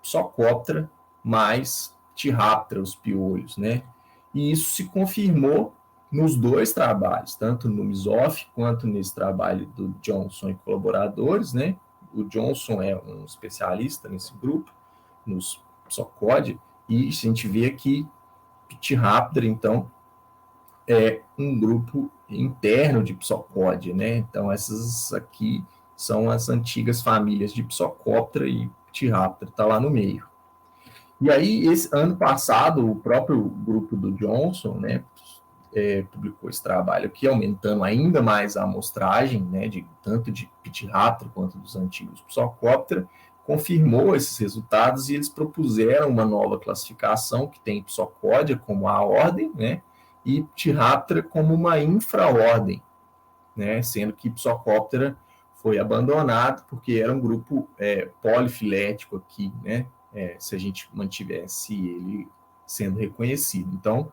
Psocóptera mais Ptyraptera, os piolhos, né? E isso se confirmou nos dois trabalhos, tanto no Mizoff quanto nesse trabalho do Johnson e colaboradores, né? O Johnson é um especialista nesse grupo, nos Psocódia, e a gente vê aqui Ptyraptera, então, é um grupo interno de Psocódia, né? Então, essas aqui são as antigas famílias de Psocóptera e Ptyraptera, está lá no meio. E aí, esse ano passado, o próprio grupo do Johnson, né, publicou esse trabalho aqui, aumentando ainda mais a amostragem, né, tanto de Ptyraptera quanto dos antigos Psocóptera, confirmou esses resultados e eles propuseram uma nova classificação que tem Psocódia como a ordem, né, e Ptyraptera como uma infraordem, né, sendo que Psocóptera foi abandonado porque era um grupo polifilético aqui, né, se a gente mantivesse ele sendo reconhecido. Então,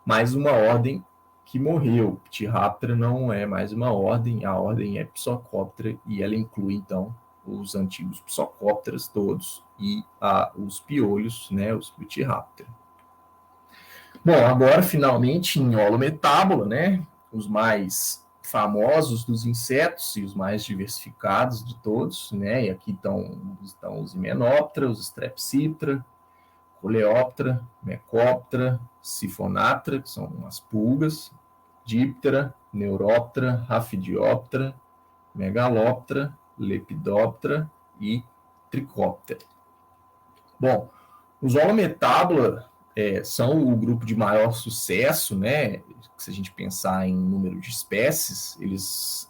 mais uma ordem que morreu. Ptyraptera não é mais uma ordem, a ordem é Psocóptera e ela inclui, então, os antigos Psocópteras todos e os piolhos, né, os Ptyraptera. Bom, agora, finalmente, em holometábola, né, os mais famosos dos insetos e os mais diversificados de todos, né, e aqui estão os Hymenoptera, os Strepsiptera, Coleóptera, Mecóptera, Siphonatra, que são as pulgas, Diptera, Neuróptera, Raphidióptera, Megalóptera, Lepidóptera e Tricóptera. Bom, os holometábola são o grupo de maior sucesso, né? Se a gente pensar em número de espécies, eles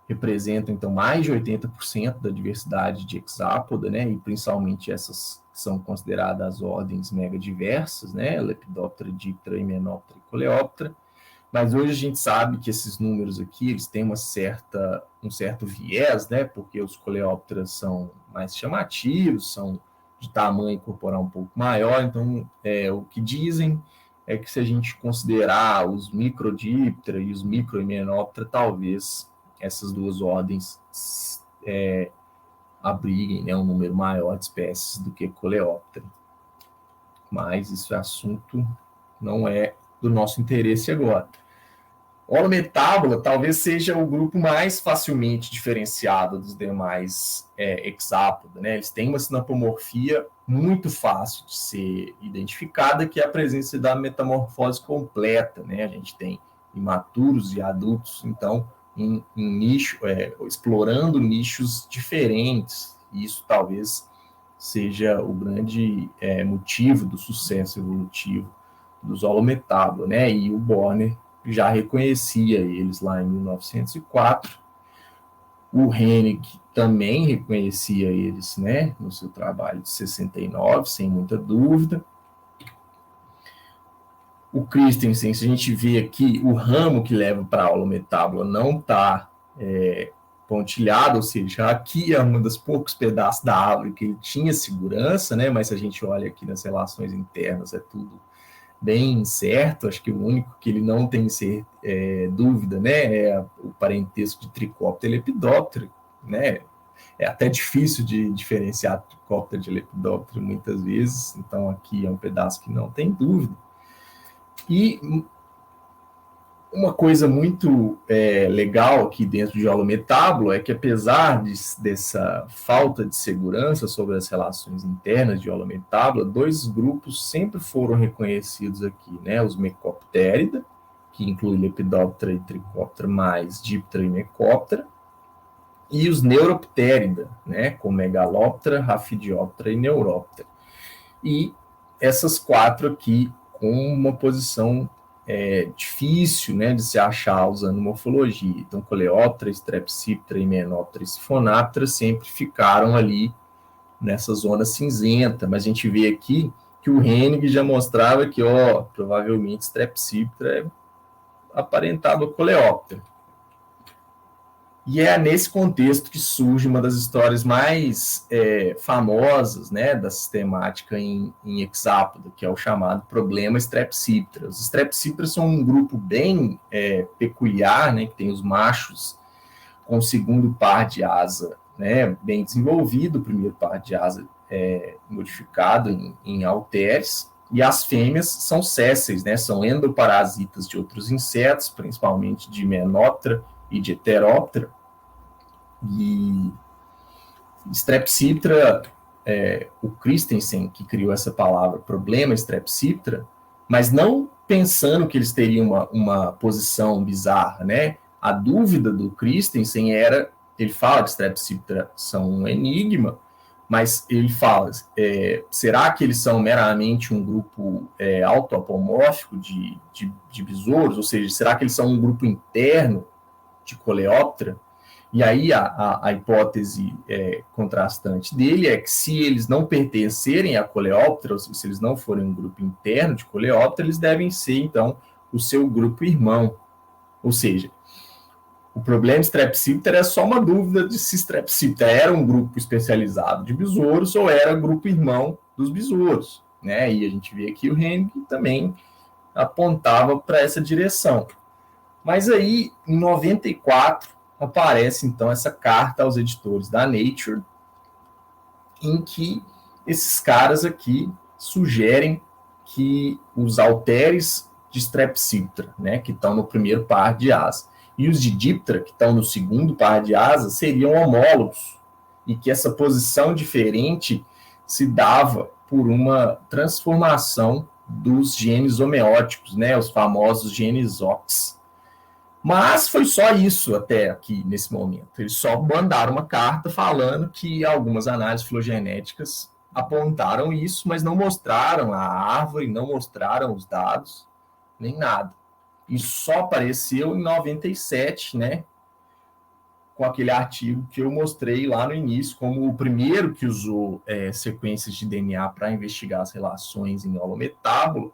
representam, então, mais de 80% da diversidade de hexápoda, né? E principalmente essas que são consideradas as ordens megadiversas, né? Lepidóptera, Diptera, Hymenoptera e Coleóptera. Mas hoje a gente sabe que esses números aqui, eles têm um certo viés, né? Porque os coleópteras são mais chamativos, são de tamanho corporal um pouco maior. Então, o que dizem é que se a gente considerar os microdíptera e os microhimenóptera, talvez essas duas ordens abriguem, né, um número maior de espécies do que coleóptero. Mas isso é assunto, não é do nosso interesse agora. Holometábula talvez seja o grupo mais facilmente diferenciado dos demais hexápoda, né? Eles têm uma sinapomorfia muito fácil de ser identificada, que é a presença da metamorfose completa, né? A gente tem imaturos e adultos, então, em nicho, explorando nichos diferentes. Isso talvez seja o grande motivo do sucesso evolutivo dos holometábula, né? E o Borner já reconhecia eles lá em 1904. O Hennig também reconhecia eles, né, no seu trabalho de 69, sem muita dúvida. O Christensen, se a gente vê aqui, o ramo que leva para a holometábula não está pontilhado, ou seja, aqui é uma das poucos pedaços da árvore que ele tinha segurança, né, mas se a gente olha aqui nas relações internas, é tudo bem certo. Acho que o único que ele não tem dúvida, né, é o parentesco de Trichoptera e Lepidoptera, né? É até difícil de diferenciar Trichoptera de Lepidoptera muitas vezes, então aqui é um pedaço que não tem dúvida. E uma coisa muito legal aqui dentro de holometábula é que, apesar dessa falta de segurança sobre as relações internas de holometábula, dois grupos sempre foram reconhecidos aqui, né? Os Mecoptérida, que inclui Lepidoptera e Trichoptera, mais Diptera e Mecoptera, e os Neuroptérida, né? Com Megaloptera, Raphidioptera e Neuroptera. E essas quatro aqui com uma posição difícil, né, de se achar usando morfologia. Então, Coleóptera, Strepsiptera, Hymenoptera e Siphonaptera sempre ficaram ali nessa zona cinzenta, mas a gente vê aqui que o Hennig já mostrava que, provavelmente Strepsiptera aparentava Coleóptera. E é nesse contexto que surge uma das histórias mais famosas, né, da sistemática em hexápoda, que é o chamado problema Strepsiptera. Os Strepsiptera são um grupo bem peculiar, né, que tem os machos com o segundo par de asa, né, bem desenvolvido, o primeiro par de asa modificado em halteres, e as fêmeas são sésseis, né, são endoparasitas de outros insetos, principalmente de Hymenoptera e de Heteroptera. E Strepsiptera, o Christensen que criou essa palavra, problema Strepsiptera, mas não pensando que eles teriam uma posição bizarra, né? A dúvida do Christensen era, ele fala que Strepsiptera são um enigma, mas ele fala, será que eles são meramente um grupo autoapomórfico de besouros? Ou seja, será que eles são um grupo interno de Coleóptera? E aí a hipótese contrastante dele é que, se eles não pertencerem a Coleóptera, ou se eles não forem um grupo interno de Coleóptera, eles devem ser, então, o seu grupo irmão. Ou seja, o problema de Strepsiptera é só uma dúvida de se Strepsiptera era um grupo especializado de besouros ou era grupo irmão dos besouros, né? E a gente vê aqui o Hennig também apontava para essa direção. Mas aí, em 94, aparece, então, essa carta aos editores da Nature, em que esses caras aqui sugerem que os halteres de Strepsiptera, né, que estão no primeiro par de asa, e os de Diptera, que estão no segundo par de asa, seriam homólogos, e que essa posição diferente se dava por uma transformação dos genes homeóticos, né, os famosos genes OX. Mas foi só isso até aqui, nesse momento. Eles só mandaram uma carta falando que algumas análises filogenéticas apontaram isso, mas não mostraram a árvore, não mostraram os dados, nem nada. Isso só apareceu em 97, né? Com aquele artigo que eu mostrei lá no início, como o primeiro que usou sequências de DNA para investigar as relações em holometábulo.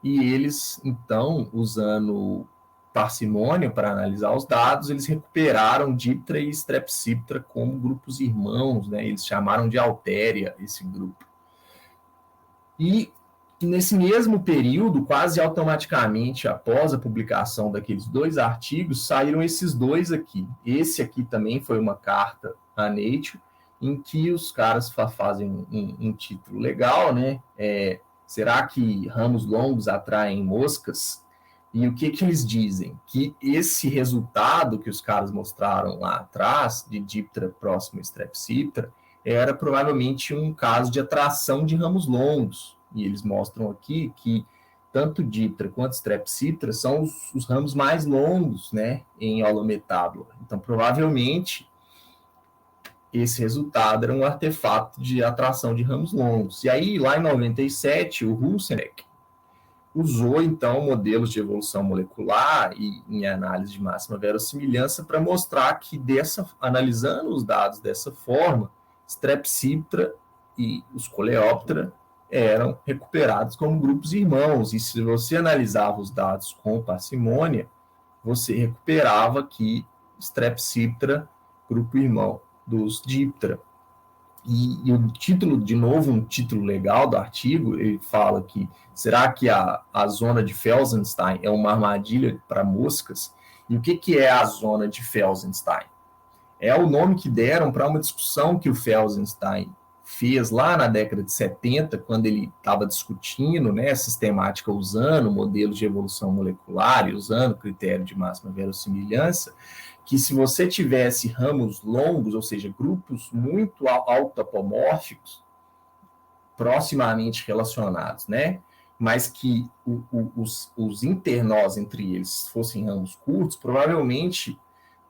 E eles, então, usando parcimônia para analisar os dados, eles recuperaram Diptera e Strepsiptera como grupos irmãos, né? Eles chamaram de Altéria esse grupo. E nesse mesmo período, quase automaticamente após a publicação daqueles 2 artigos, saíram esses 2 aqui. Esse aqui também foi uma carta à Nature, em que os caras fazem um título legal, né? Será que ramos longos atraem moscas? E o que eles dizem? Que esse resultado que os caras mostraram lá atrás, de Diptera próximo a Strepsiptera, era provavelmente um caso de atração de ramos longos. E eles mostram aqui que tanto Diptera quanto Strepsiptera são os ramos mais longos, né, em holometábula. Então, provavelmente, esse resultado era um artefato de atração de ramos longos. E aí, lá em 97, o Hulsenbeck usou, então, modelos de evolução molecular e em análise de máxima verossimilhança para mostrar que, analisando os dados dessa forma, Strepsiptera e os Coleoptera eram recuperados como grupos irmãos. E se você analisava os dados com parcimônia, você recuperava que Strepsiptera, grupo irmão dos Diptera. E o título, de novo, um título legal do artigo, ele fala que será que a zona de Felsenstein é uma armadilha para moscas? E o que é a zona de Felsenstein? É o nome que deram para uma discussão que o Felsenstein fez lá na década de 70, quando ele estava discutindo, né, a sistemática usando modelos de evolução molecular e usando critério de máxima verossimilhança, que se você tivesse ramos longos, ou seja, grupos muito autapomórficos, proximamente relacionados, né, mas que os internós entre eles fossem ramos curtos, provavelmente,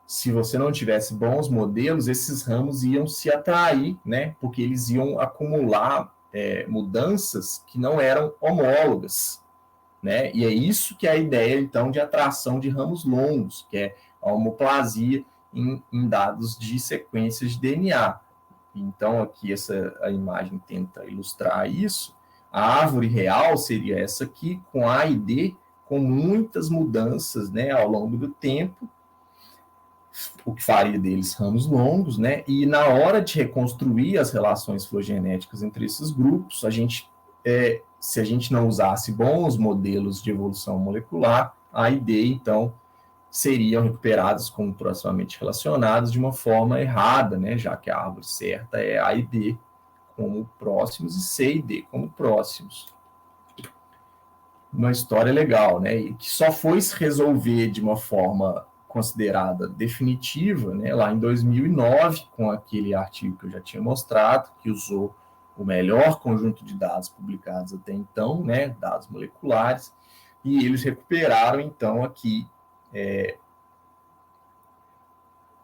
se você não tivesse bons modelos, esses ramos iam se atrair, né, porque eles iam acumular mudanças que não eram homólogas, né, e é isso que é a ideia, então, de atração de ramos longos, que é a homoplasia em dados de sequências de DNA. Então, aqui a imagem tenta ilustrar isso. A árvore real seria essa aqui, com A e D, com muitas mudanças, né, ao longo do tempo, o que faria deles ramos longos, né? E na hora de reconstruir as relações filogenéticas entre esses grupos, se a gente não usasse bons modelos de evolução molecular, A e D, então, seriam recuperados como proximamente relacionados de uma forma errada, né? Já que a árvore certa é A e D como próximos e C e D como próximos. Uma história legal, né? E que só foi se resolver de uma forma considerada definitiva, né, lá em 2009, com aquele artigo que eu já tinha mostrado, que usou o melhor conjunto de dados publicados até então, né, dados moleculares, e eles recuperaram, então, aqui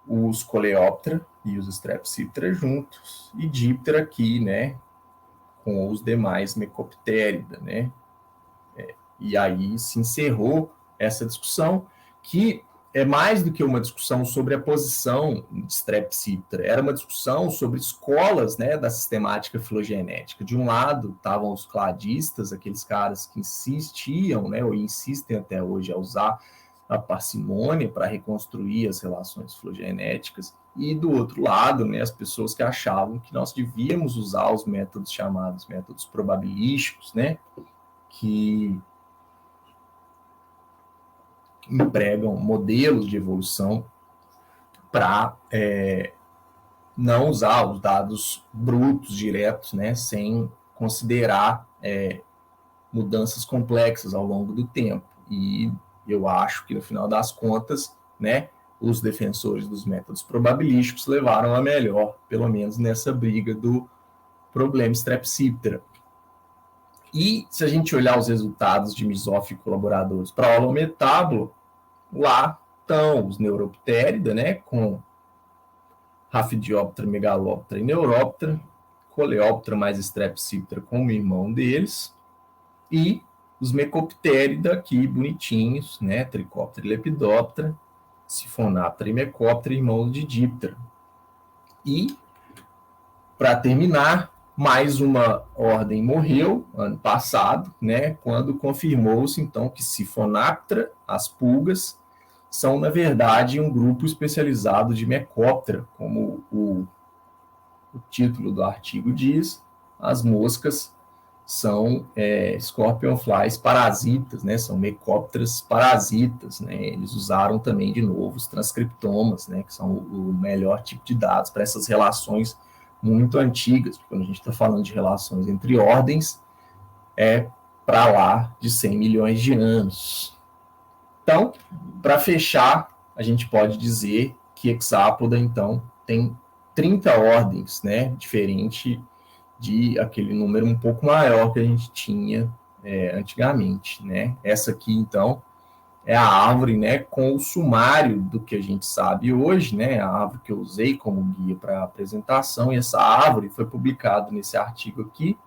os Coleoptera e os Strepsiptera juntos, e Diptera aqui, né, com os demais Mecoptérida, né, e aí se encerrou essa discussão, que é mais do que uma discussão sobre a posição de Strepsiptera, era uma discussão sobre escolas, né, da sistemática filogenética. De um lado estavam os cladistas, aqueles caras que insistiam, né, ou insistem até hoje a usar a parcimônia para reconstruir as relações filogenéticas, e do outro lado, né, as pessoas que achavam que nós devíamos usar os métodos chamados métodos probabilísticos, né, que empregam modelos de evolução para não usar os dados brutos, diretos, né, sem considerar mudanças complexas ao longo do tempo. E eu acho que, no final das contas, né, os defensores dos métodos probabilísticos levaram a melhor, pelo menos nessa briga do problema Strepsiptera. E se a gente olhar os resultados de Mizoff e colaboradores para o holometábulo, lá estão os Neuroptérida, né, com Rhaphidioptera, Megaloptera e Neuroptera, Coleoptera mais Strepsiptera como irmão deles, e os Mecoptérida aqui, bonitinhos, né, Tricóptera e Lepidóptera, Siphonaptera e Mecóptera, irmão de Diptera. E, para terminar, mais uma ordem morreu ano passado, né, quando confirmou-se, então, que Siphonaptera, as pulgas, são, na verdade, um grupo especializado de Mecoptera, como o título do artigo diz. As moscas são scorpion flies parasitas, né? São Mecopteras parasitas, né? Eles usaram também, de novo, os transcriptomas, né? Que são o melhor tipo de dados para essas relações muito antigas. Quando a gente está falando de relações entre ordens, é para lá de 100 milhões de anos. Então, para fechar, a gente pode dizer que Hexápoda, então, tem 30 ordens, né? Diferente de aquele número um pouco maior que a gente tinha antigamente, né? Essa aqui, então, é a árvore, né, com o sumário do que a gente sabe hoje, né? A árvore que eu usei como guia para a apresentação, e essa árvore foi publicada nesse artigo aqui,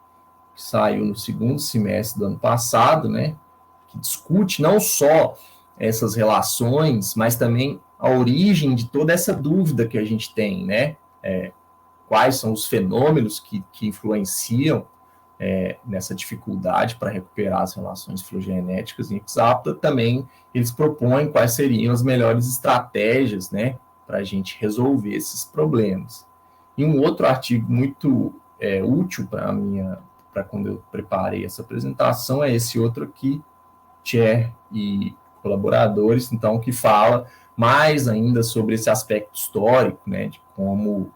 que saiu no segundo semestre do ano passado, né? Que discute não só essas relações, mas também a origem de toda essa dúvida que a gente tem, né? Quais são os fenômenos que influenciam nessa dificuldade para recuperar as relações filogenéticas em Hexápoda. Também eles propõem quais seriam as melhores estratégias, né, para a gente resolver esses problemas. E um outro artigo muito útil para quando eu preparei essa apresentação é esse outro aqui, Tcher e colaboradores, então, que fala mais ainda sobre esse aspecto histórico, né, de como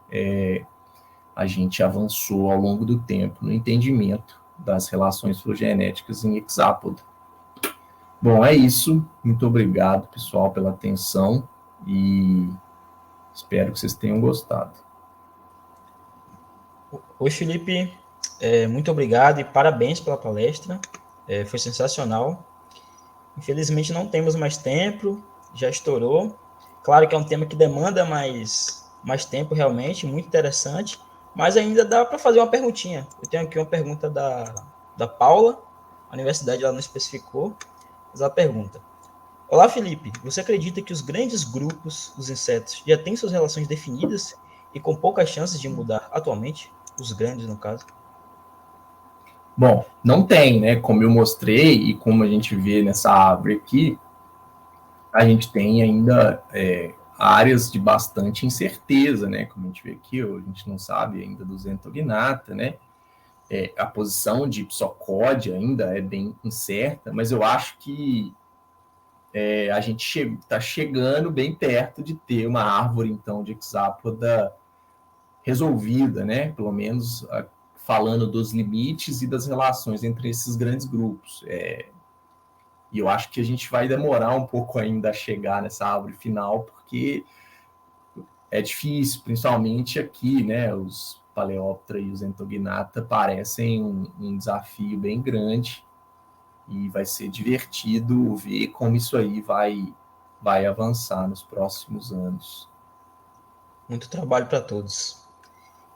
a gente avançou ao longo do tempo no entendimento das relações filogenéticas em Hexápoda. Bom, é isso. Muito obrigado, pessoal, pela atenção e espero que vocês tenham gostado. Oi, Felipe. Muito obrigado e parabéns pela palestra. Foi sensacional. Infelizmente não temos mais tempo, já estourou. Claro que é um tema que demanda mais tempo realmente, muito interessante, mas ainda dá para fazer uma perguntinha. Eu tenho aqui uma pergunta da Paula, a universidade ela não especificou, mas ela pergunta: olá, Felipe, você acredita que os grandes grupos dos insetos já têm suas relações definidas e com poucas chances de mudar atualmente? Os grandes, no caso. Bom, não tem, né? Como eu mostrei e como a gente vê nessa árvore aqui, a gente tem ainda áreas de bastante incerteza, né? Como a gente vê aqui, a gente não sabe ainda do Zentognatha, né? A posição de Psocódia ainda é bem incerta, mas eu acho que a gente está chegando bem perto de ter uma árvore, então, de Hexápoda resolvida, né? Pelo menos falando dos limites e das relações entre esses grandes grupos. E eu acho que a gente vai demorar um pouco ainda a chegar nessa árvore final, porque é difícil, principalmente aqui, né? Os Paleóptera e os Zentognatha parecem um desafio bem grande, e vai ser divertido ver como isso aí vai avançar nos próximos anos. Muito trabalho para todos.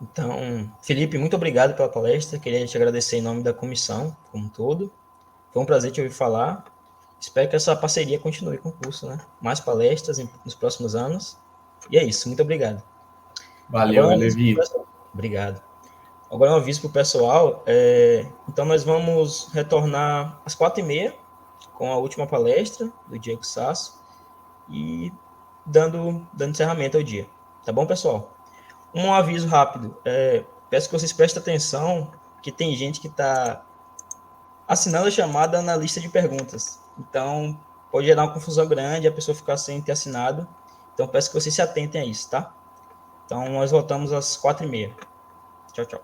Então, Felipe, muito obrigado pela palestra. Queria te agradecer em nome da comissão como um todo. Foi um prazer te ouvir falar. Espero que essa parceria continue com o curso, né? Mais palestras nos próximos anos. E é isso. Muito obrigado. Valeu, Levi. Obrigado. Agora um aviso para o pessoal. Então, nós vamos retornar às 4h30 com a última palestra do Diego Sasso e dando encerramento ao dia. Tá bom, pessoal? Um aviso rápido. Peço que vocês prestem atenção que tem gente que está assinando a chamada na lista de perguntas. Então, pode gerar uma confusão grande a pessoa ficar sem ter assinado. Então, peço que vocês se atentem a isso, tá? Então, nós voltamos às 4h30. Tchau, tchau.